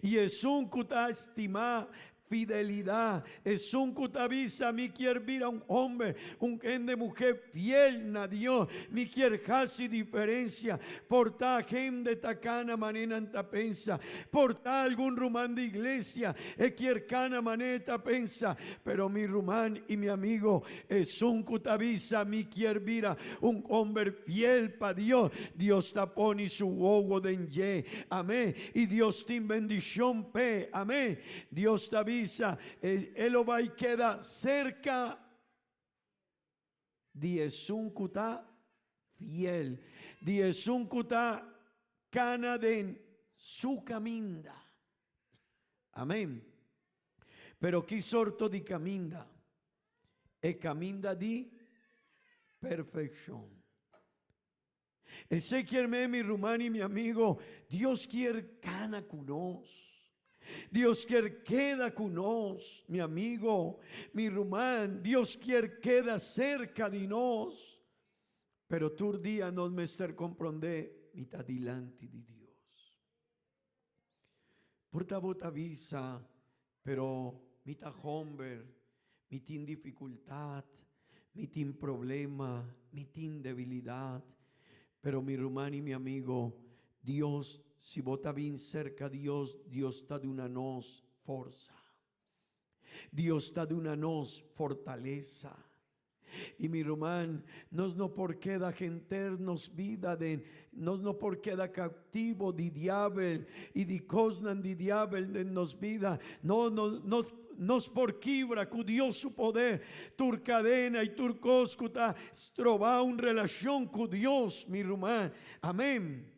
Y es un cuta estima fidelidad, es un cutabisa, mi quiere vir a un hombre, un gente mujer fiel a Dios, mi quiere casi diferencia, porta gente tacana manera anta pensa, porta algún rumán de iglesia, quiere cana maneta pensa, pero mi rumán y mi amigo es un cutabisa, mi quiere vir a un hombre fiel para Dios, Dios taponi su ojo de enye, amén, y Dios te bendición pe, amén, Dios te avisa, él va y queda cerca de un cuta fiel, de un cuta cana de su caminda, amén, pero qué sorto de caminda, e caminda de perfección. Ese quiere mi rumano y mi amigo, Dios quiere cana con nos. Dios quiere queda con nos, mi amigo, mi rumán. Dios quiere queda cerca de nos. Pero tu día nos me estar comprende mitad delante de Dios. Porta bota visa, pero mitad hombre, mitad dificultad, mitad problema, mitad debilidad. Pero mi rumán y mi amigo, Dios, si vota bien cerca a Dios, Dios está de una nos fuerza. Dios está de una nos fortaleza. Y mi román, no por qué da genternos vida, no por qué da cautivo de diablo y de cosnan de diablo de nos vida, nos por quibra cu Dios su poder, tur cadena y tur coscuta, trova una relación con Dios, mi román, amén.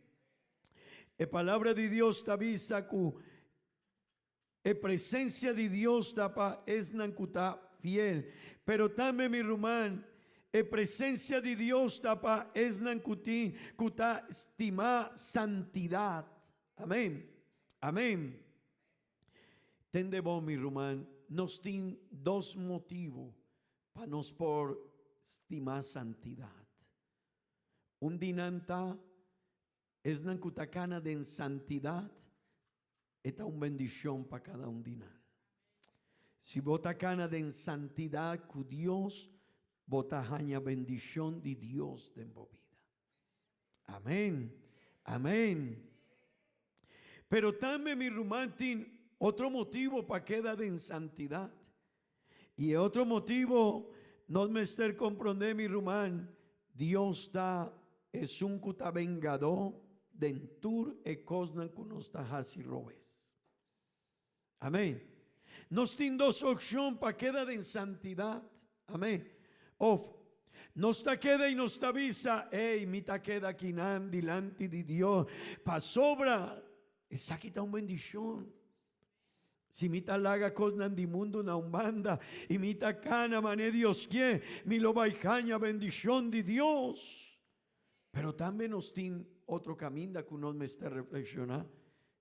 E palabra de Dios te avisa que presencia de Dios tapa es nancuta fiel, pero también mi rumán, presencia de Dios tapa es nancutín, cuta estima santidad, amén, amén. Tende vos mi rumán, nos tiene dos motivos para nos por estimar santidad. Un dinanta es nancutacana de santidad, esta una bendición para cada un dinan. Si vota cana de santidad con Dios, vota haña bendición de Dios de vida. Amén, amén. Pero también mi rumán tiene otro motivo para quedar en santidad. Y otro motivo, no me esté comprender mi rumán, Dios está, es un cuta vengador. Dentur e cosnan con nos tajas y robes. Amén. Nos tiene dos opciones para quedar en santidad. Amén. Nos ta queda y nos ta avisa, mi ta queda aquí delante de Dios. Pa sobra, esa quita una bendición. Si mi ta laga cosnan di mundo na umbanda y mi ta cana mané Dios que mi lo baijaña bendición de Dios. Pero también nos tiene otro camino que uno me está reflexionando.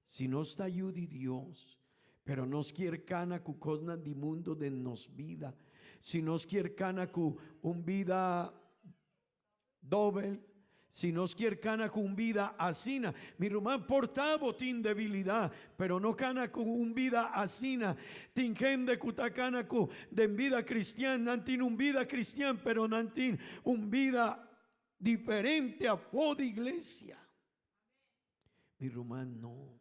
Si no está ayuda de Dios, pero nos quiere cana cu cosna di mundo de nos vida. Si nos quiere cana cu un vida doble, si nos quiere cana con vida asina. Mi román portavo tin debilidad, pero no cana con un vida asina. Tin gente cuta cana cu de vida cristiana, nantin un vida cristiana, pero nantin un vida diferente a fo de iglesia. Mi román no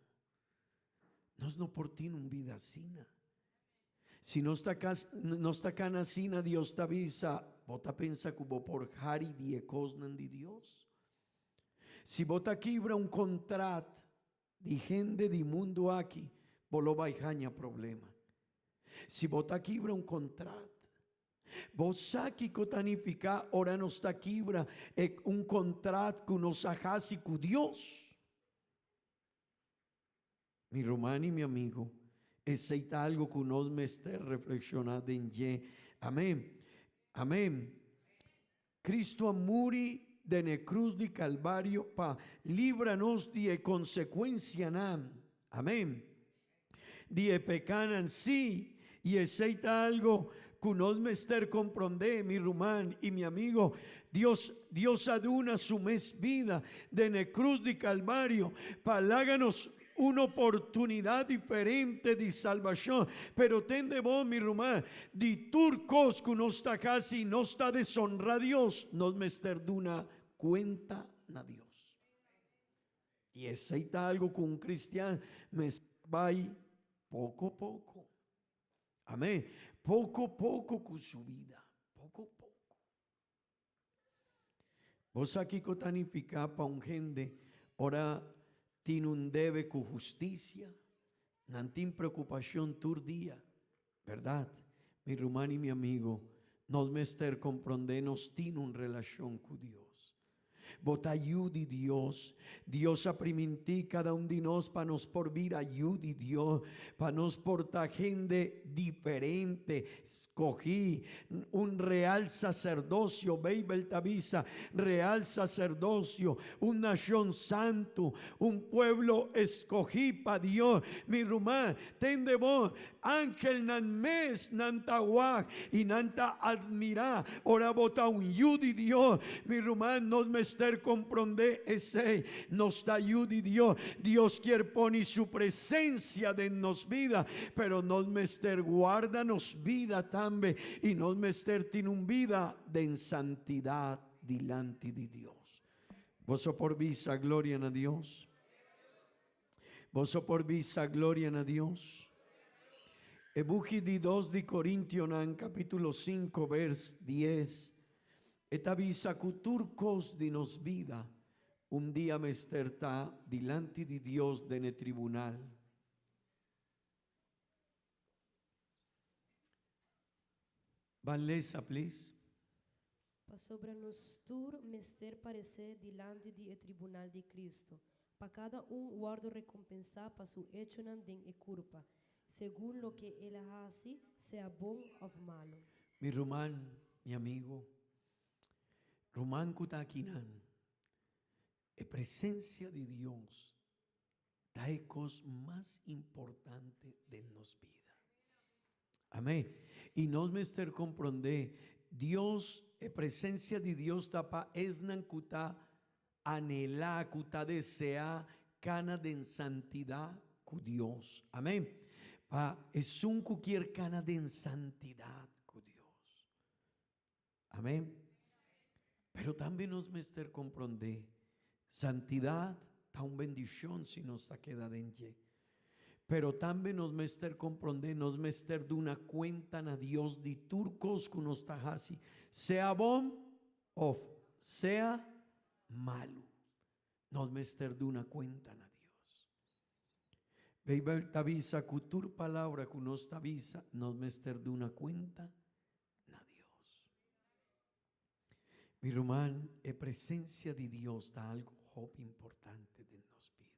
por ti un vida asina. Si no está cana sina, Dios te avisa, vota pensa que por jari die cosnan de Dios. Si vota quibra un contrato de gente de mundo aquí, vos va a problema. Si vota quibra un contrato, vos saque cotanifica, ora no está quibra un contrato que nos hajasi con Dios. Mi romano y mi amigo, es algo que nos me esté reflexionando en ye. Amén. Amén. Cristo muri de la cruz de Calvario pa líbranos de consecuencia nam. Amén. De pecanan sí. Y es algo que nos me esté comprender, mi rumán y mi amigo. Dios aduna su mes vida de na cruz de Calvario para darnos una oportunidad diferente de salvación. Pero tende vos, mi rumá, de turcos que no está casi, no está deshonra a Dios, nos mester duna cuenta a Dios. Y aceita algo con un cristiano, me va poco a poco. Amén. Poco a poco con su vida. Poco a poco. Vos aquí cotanifica para un gente, ora tiene un debe con justicia, no tiene preocupación tur día, ¿verdad? Mi hermano y mi amigo, nos mester comprendernos tiene una relación con Dios. Vos ayude Dios. Dios aprimentí cada uno de nos para nos por vir ayude Dios. Para nos portar gente diferente. Escogí un real sacerdocio. Beibel Tabisa. Real sacerdocio. Un nación santo. Un pueblo escogí para Dios. Mi rumá. Tende vos. Ángel nan mes nan tahuac. Y nanta admira. Ora bota un ayude Dios. Mi rumá nos mester comprende ese nos da ayuda Dios. Dios quiere poner su presencia de nos vida, pero nos mester guarda nos vida también y nos mester tiene un vida de santidad delante de Dios. Vos por visa gloria a Dios. Vos por visa gloria a Dios. Ebuji di 2 de Corintios capítulo 5 vers 10. Esta visa turcos de nos vida un día me esterta delante de Dios de el tribunal. Van lesa, please. Pa sobre nos tur mester parecer delante de tribunal de Cristo. Pa cada guardo recompensar pa su hecho nanden e culpa, según lo que él hace, sea bom o malo. Mi Román, mi amigo, Román Kutakinan, en presencia de Dios, trae cosas más importantes de nos vida. Amén. Y nos mester comprende, Dios, en presencia de Dios, tapa esnan kuta anhela, kuta desea, cana de santidad con Dios. Amén. Pa es un cualquier cana de santidad con Dios. Amén. Pero también nos mester comprende, santidad está una bendición si nos queda dentro. Pero también nos mester comprende, nos mester de una cuenta a Dios de turcos que nos tajasi, sea bom o sea malo. Nos mester de una cuenta a Dios. Beibel tavisa cutur palabra que nos tavisa, nos mester de una cuenta. Mi hermano, en presencia de Dios da algo importante de nos vida.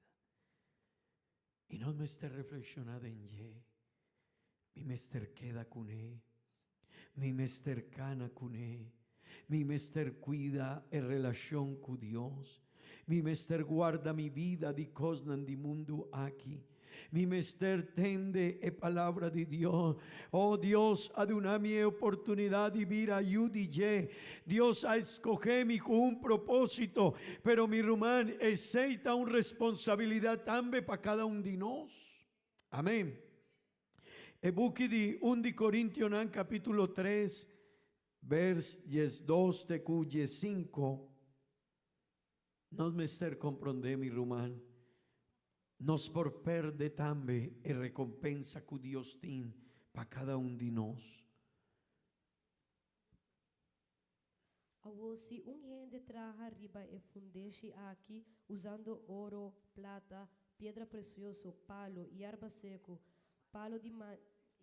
Y no me esté reflexionando en ye. Mi mester queda con él. Mi mester cana con él. Mi mester cuida en relación con Dios. Mi mester guarda mi vida de cosas de mundo aquí. Mi mester tende e palabra de Dios. Oh Dios, aduna mi oportunidad de vivir ayudiye. Dios ha escogido con un propósito, pero mi rumán aceita una responsabilidad también para cada uno de nosotros. Amén. E buki di 1 de Corintios capítulo 3, vers 2 de cuye 5. Nos mester comprende mi rumán. Nos por perde también e recompensa que Dios tiene para cada uno de nosotros. Si un gente traja arriba e fundeshi aquí usando oro, plata, piedra preciosa, palo y arba seco, palo de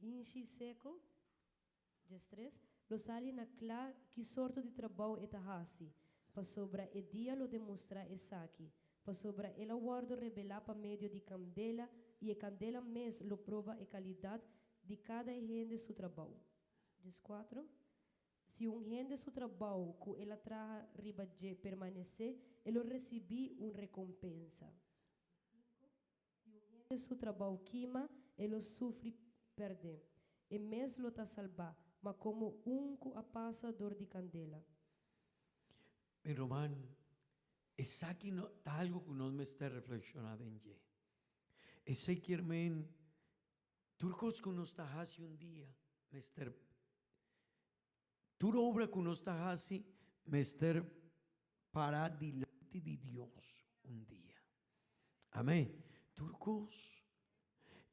inchi seco, lo sali na clar que sorto de trabalho etahasi, para sobra e dia lo demonstra esaki. Para sobra ela guardo revelar para meio de candela e a candela mes lo prova a qualidade de cada rende seu trabalho. 4. Se rende seu trabalho que ela traga riba de permanecer, ele recebi recompensa. 5. Se rende seu trabalho queima, ele sofre perder. E mes lo ta salvar, mas como a passador de candela. Mi roman, esa que no, ta algo que nos me está reflexionando en ye. Ese kiermen, turcos que nos está hace un día, mester, tur obra que nos está hace, mester para delante de Dios un día. Amén. Turcos,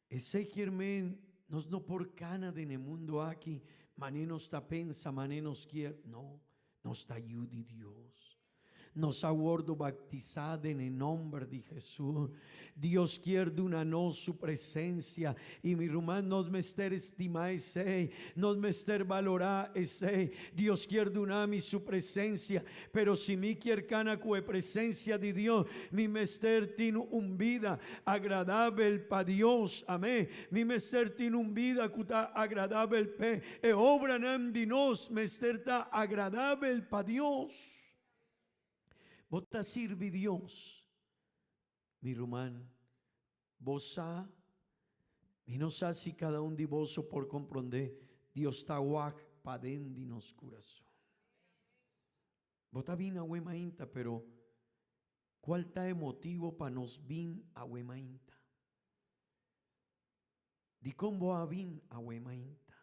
ese kiermen, nos no por cana de en el mundo aquí, mané nos está pensa, mané nos quiere, no, nos está ayude Dios. Nos ha guardo bautizado en el nombre de Jesús. Dios quiere una no su presencia. Y mi hermano nos mester estima ese, nos mester valorar ese. Dios quiere una mi su presencia. Pero si mi quiere cana cue presencia de Dios, mi mester tiene un vida agradable para Dios. Amén. Mi mester tiene un vida que está agradable pe. E obra nam de nos mester está agradable para Dios. Vos te sirve Dios, mi román. Vos sa, y no sé si cada uno de vos por comprender, Dios está guac pa dentro de nos corazón. Vos está bien a huemainta, pero ¿cuál está el motivo para nos bien a huemainta? Di cómo a bien a huemainta.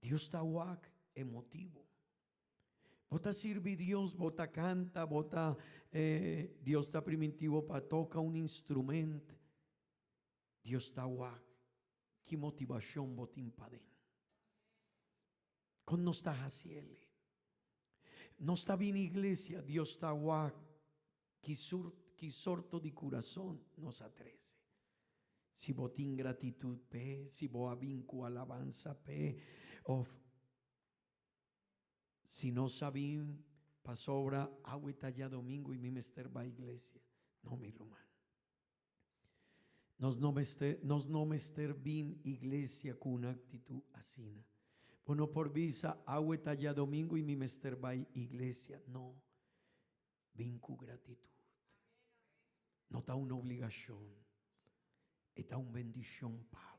Dios está guac emotivo. Bota sirve Dios, bota canta, bota Dios está primitivo para toca un instrumento. Dios está guac. ¿Qué motivación botín paden? Con no está haciendo. No está bien iglesia, Dios está guac. Que sorto de corazón nos atrece. Si botín gratitud pe, si boa vincu alabanza pe, of si no sabían, pasó obra agua ya domingo y mi mester va a iglesia. No, mi román. Nos no mester bien iglesia con una actitud así. Bueno, por visa agua ya domingo y mi mester va a iglesia. No, bien con gratitud. No está una obligación. Está una bendición, Pablo.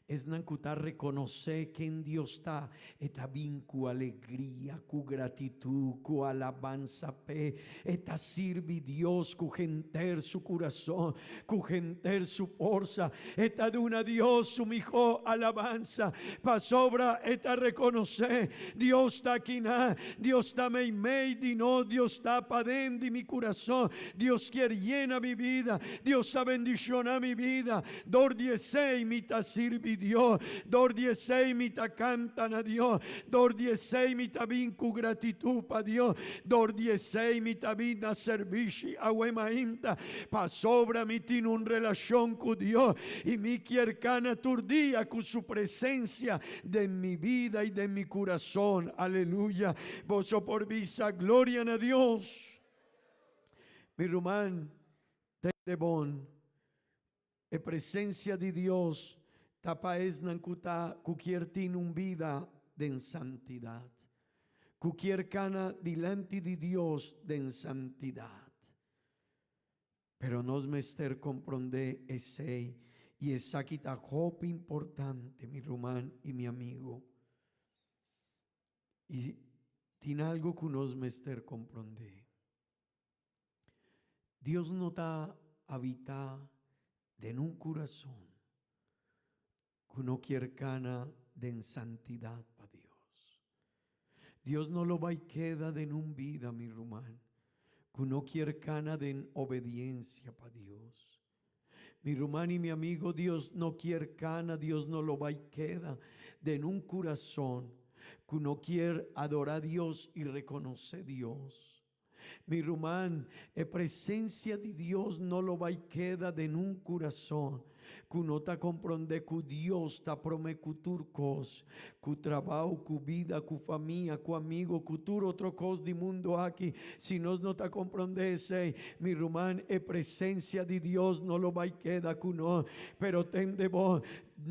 Es nancutar reconocer que en Dios está bien cu alegría, cu gratitud, cu alabanza pe, está sirve Dios cu genter su corazón, cu genter su fuerza, está de una Dios su mijo alabanza, pa sobra está reconocer, Dios está aquí na, Dios está mei di no, Dios está pa dentro de mi corazón, Dios quiere llena mi vida, Dios ha bendiciona mi vida, dor 16 mi ta sirve Dios, dor 16 mi ta cantan a Dios, dor 16 mi ta vincu gratitud pa Dios, dor 16 mi ta vida servici a huemainta, pa sobra mi tiene un relación con Dios y mi quiere cana turdía con su presencia de mi vida y de mi corazón, aleluya, vos por visa, gloria a Dios. Mi román, te bon, e presencia de Dios, tapa es nancuta cualquier tiene un vida de santidad. Cualquier cana delante de Dios de santidad. Pero nos mester comprende ese y esa quita hope importante, mi román y mi amigo. Y tiene algo que nos mester comprende. Dios no está habita en un corazón que no quiere cana de santidad para Dios. Dios no lo va y queda de un vida, mi román, que no quiere cana de obediencia para Dios. Mi román y mi amigo, Dios no quiere cana, Dios no lo va y queda de un corazón que no quiere adorar a Dios y reconocer a Dios. Mi román, presencia de Dios no lo va y queda de un corazón que no te comprende que Dios te promete turcos, que trabajo, que vida, que familia, que amigo, que tu otro cos de mundo aquí. Si nos no te comprende ese, mi román, presencia de Dios no lo va y queda que no, pero tende vos.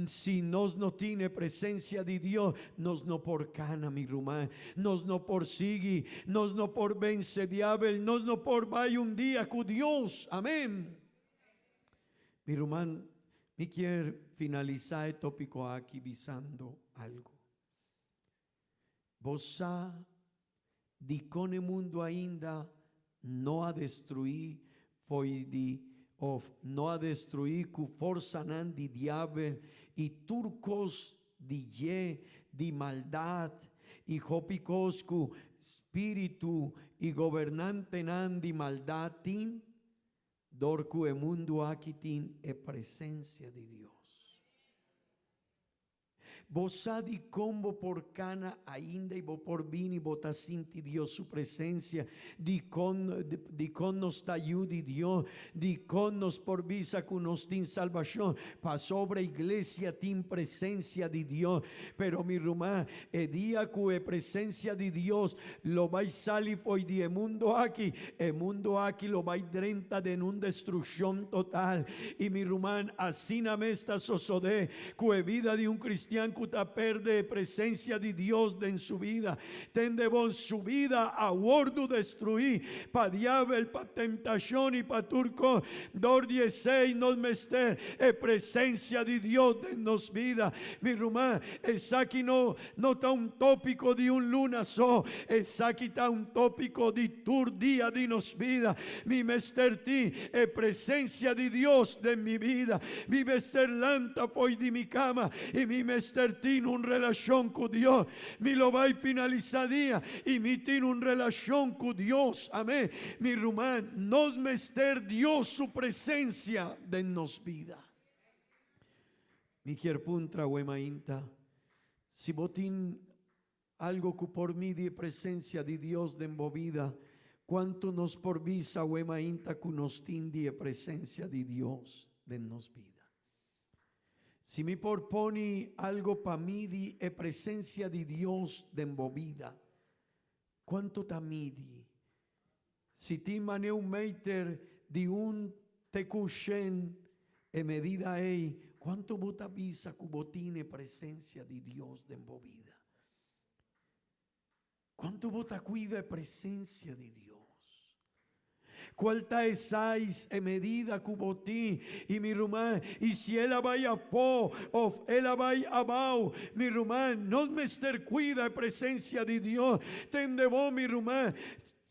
Si nos no tiene presencia de Dios, nos no por cana, mi román, nos no por sigue, nos no por vence diablo, nos no por vaya un día con Dios, amén. Mi román, me quiero finalizar el tópico aquí visando algo. Você di con el mundo ainda não a destruir foi não a destruir com força não de diabo e turcos de maldade e hopicos com espírito e governante não de maldade dorco el mundo aqui tem a presença de Deus. Você di combo por cana ainda e por vini bota sinti Dios su presencia di con nos ayudi Dios di con nos por visa con nos tin salvación pa sobre iglesia tin presencia di Dios pero mi rumá e día cu e presencia di Dios lo vai sali foi di e mundo aquí lo vai drenta de un destrucción total y mi rumán así na mesta sosode cu e vida di un cristiano perde presencia de Dios en su vida. Tende bon su vida a wordo destruir pa diablo, pa tentación y pa turco. Dor 16 nos mester e presencia de Dios en nos vida. Mi rumá, es aquí no está un tópico de un luna so. Es aquí está un tópico de tur día de nos vida. Mi mester ti e presencia de Dios de mi vida. Mi mester lanta poi di mi cama y mi mester tiene una relación con Dios. Mi lo va a finalizar día y mi tiene una relación con Dios. Amén. Mi rumán, nos mester Dios su presencia de nos vida. Mi quierpuntra huemainta, si botín algo que por mí de presencia de Dios de vida, cuánto nos por visa huemainta que nos tiene presencia de Dios de nos vida. Si mi porponi algo pa midi e presencia di Dios de movida, quanto tamidi? Si ti mane un meter di un tecushen e medida ei, quanto bota visa cubotine presencia di Dios de movida? Quanto bota cuida e presencia di Dios? Cualta esais e medida cubotí y mi rumán y si ella vaya po o ella vaya abajo mi rumán no me ester cuida en presencia de Dios tende vos mi rumán.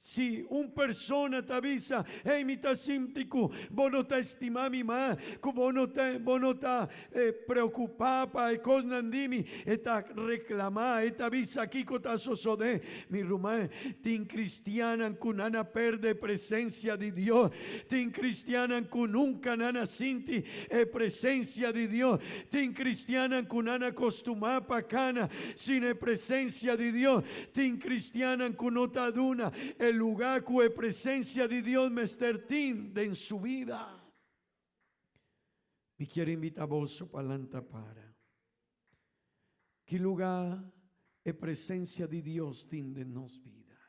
Si un persona te avisa, hey, mi ta sintiku, vos no te estimami más, vos no te preocupás para el cosnandimi, esta reclamá, esta avisa aquí cota sosode, mi rumán, tin cristianan con ana perde presencia de Dios, tin cristianan con nunca nana sinti presencia de Dios, tin cristianan con ana costumá pacana, sin presencia de Dios, tin cristianan con otaduna, el lugar que presencia de Dios mestertín de en su vida. Me quiero invitar a vos para que lugar es presencia de Dios tiene en nos vida.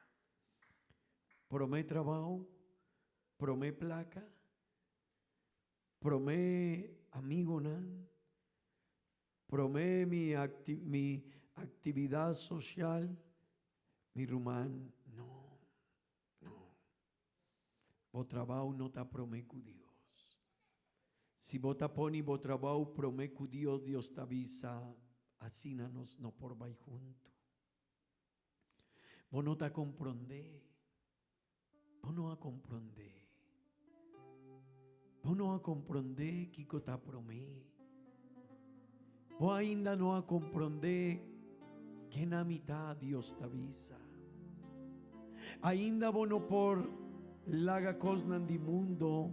Promé trabajo, promé placa, promé amigo nan, promé mi actividad social, mi rumán. Vos trabajo no te promete Dios. Si vos te pones vos trabajo promete Dios, Dios te avisa, así no por vai junto. Vos no te comprende. Vos no a comprender. Vos no a comprender que te promete. Vos ainda no a comprender que na mitad Dios te avisa. Ainda vos no por laga cosnan di mundo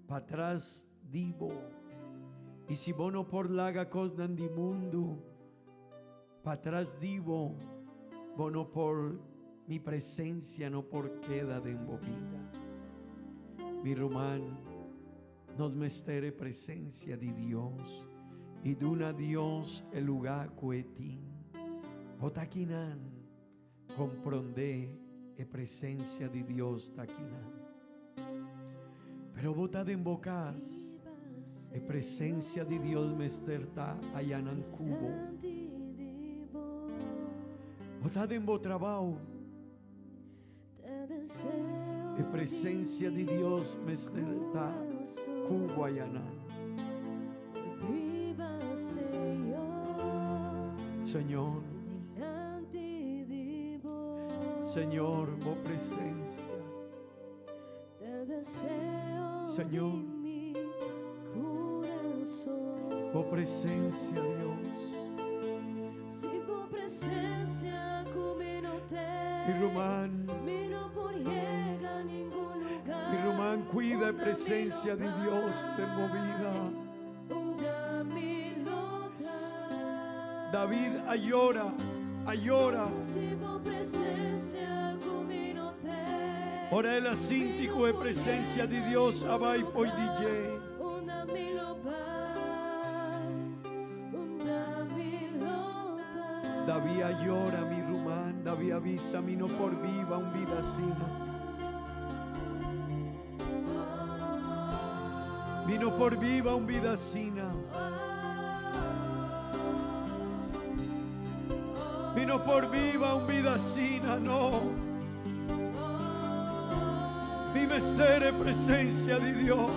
para atrás divo y si bono por laga cosnan di mundo para atrás divo bono por mi presencia no por queda de embobida mi román nos mestere presencia de Dios y duna Dios el lugar cuetín botaquinan comprende e presencia de Dios taquina. Pero vota de embocas e presencia de Dios mesterta allanan cubo. Vota de embotrabao e presencia de Dios mesterta cubo allanan. Señor, Señor, vos presencia. Te deseo Señor. de mi corazón. Vos presencia, Dios. Si vos presencia come no te. Y Román, Mi no por llega a ningún lugar. y Román, cuida la presencia de Dios de movida. Una milota. David ayora, ayora. Si vos presencia come no te. Ora è la sintico e presenza di Dio, abai poi DJ. Una milota. Una milota. David ayora mi Román, David avisa mi no por viva un vida sina. Vino por viva un vida sina. Vino por viva un vida sina, no. Mi mestere presencia di Dios.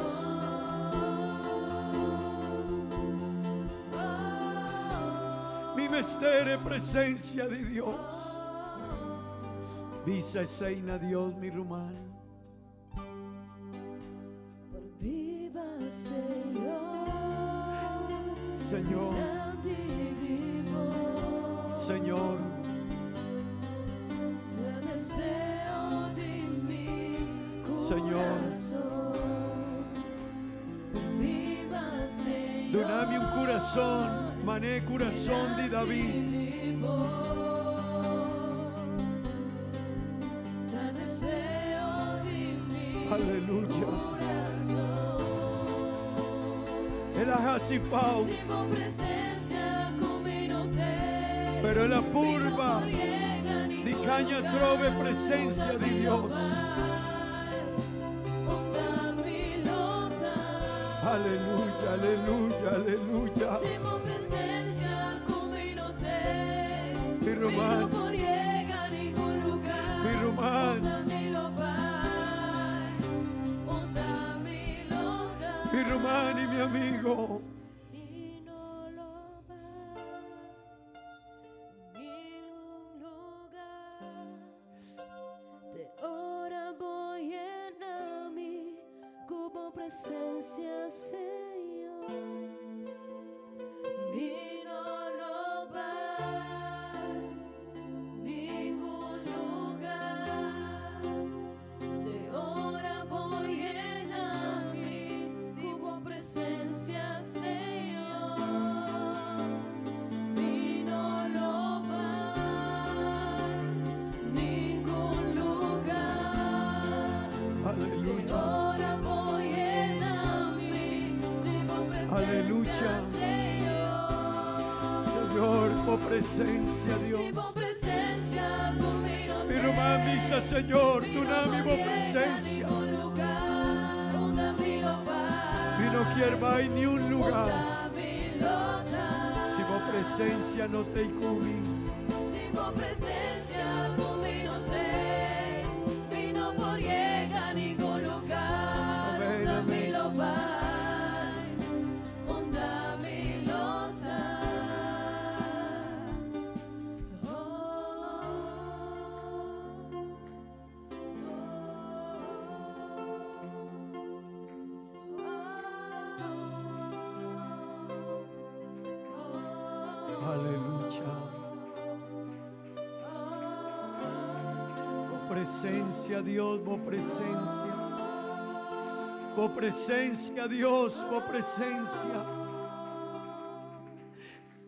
Mi mestere presencia di Dios. Visa e seina Dios mi Román. Por viva Señor. Señor, Señor, Te deseo de mi Señor. corazón. Por viva Señor. donami un corazón, mané corazón di David. Te deseo de mi Aleluya. corazón. E la hasipau, Si vos presencia come no te. pero è la purba di cagna trove presenza di Dios. Aleluya, aleluya, aleluya. Mi Román, mi Román, mi Román y mi amigo. Presencia, Señor, y no lo va ningún lugar. De ahora voy en a mí, como presencia, Señor, y no lo va ningún lugar. Aleluya. Aleluya. Señor, por presencia, Dios. Mi Román, misa, Señor, tu nami, por presencia. Y no quiero más ni un lugar. Si por presencia no te cubrí. Amén, amén. Aleluya. Por presencia, Dios, por presencia. Por presencia, Dios, por presencia.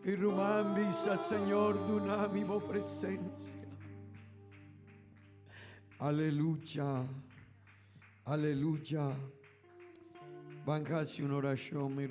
Y Román, visa, Señor, dunami, por presencia. Aleluya. Aleluya. Van a hacer una oración, mi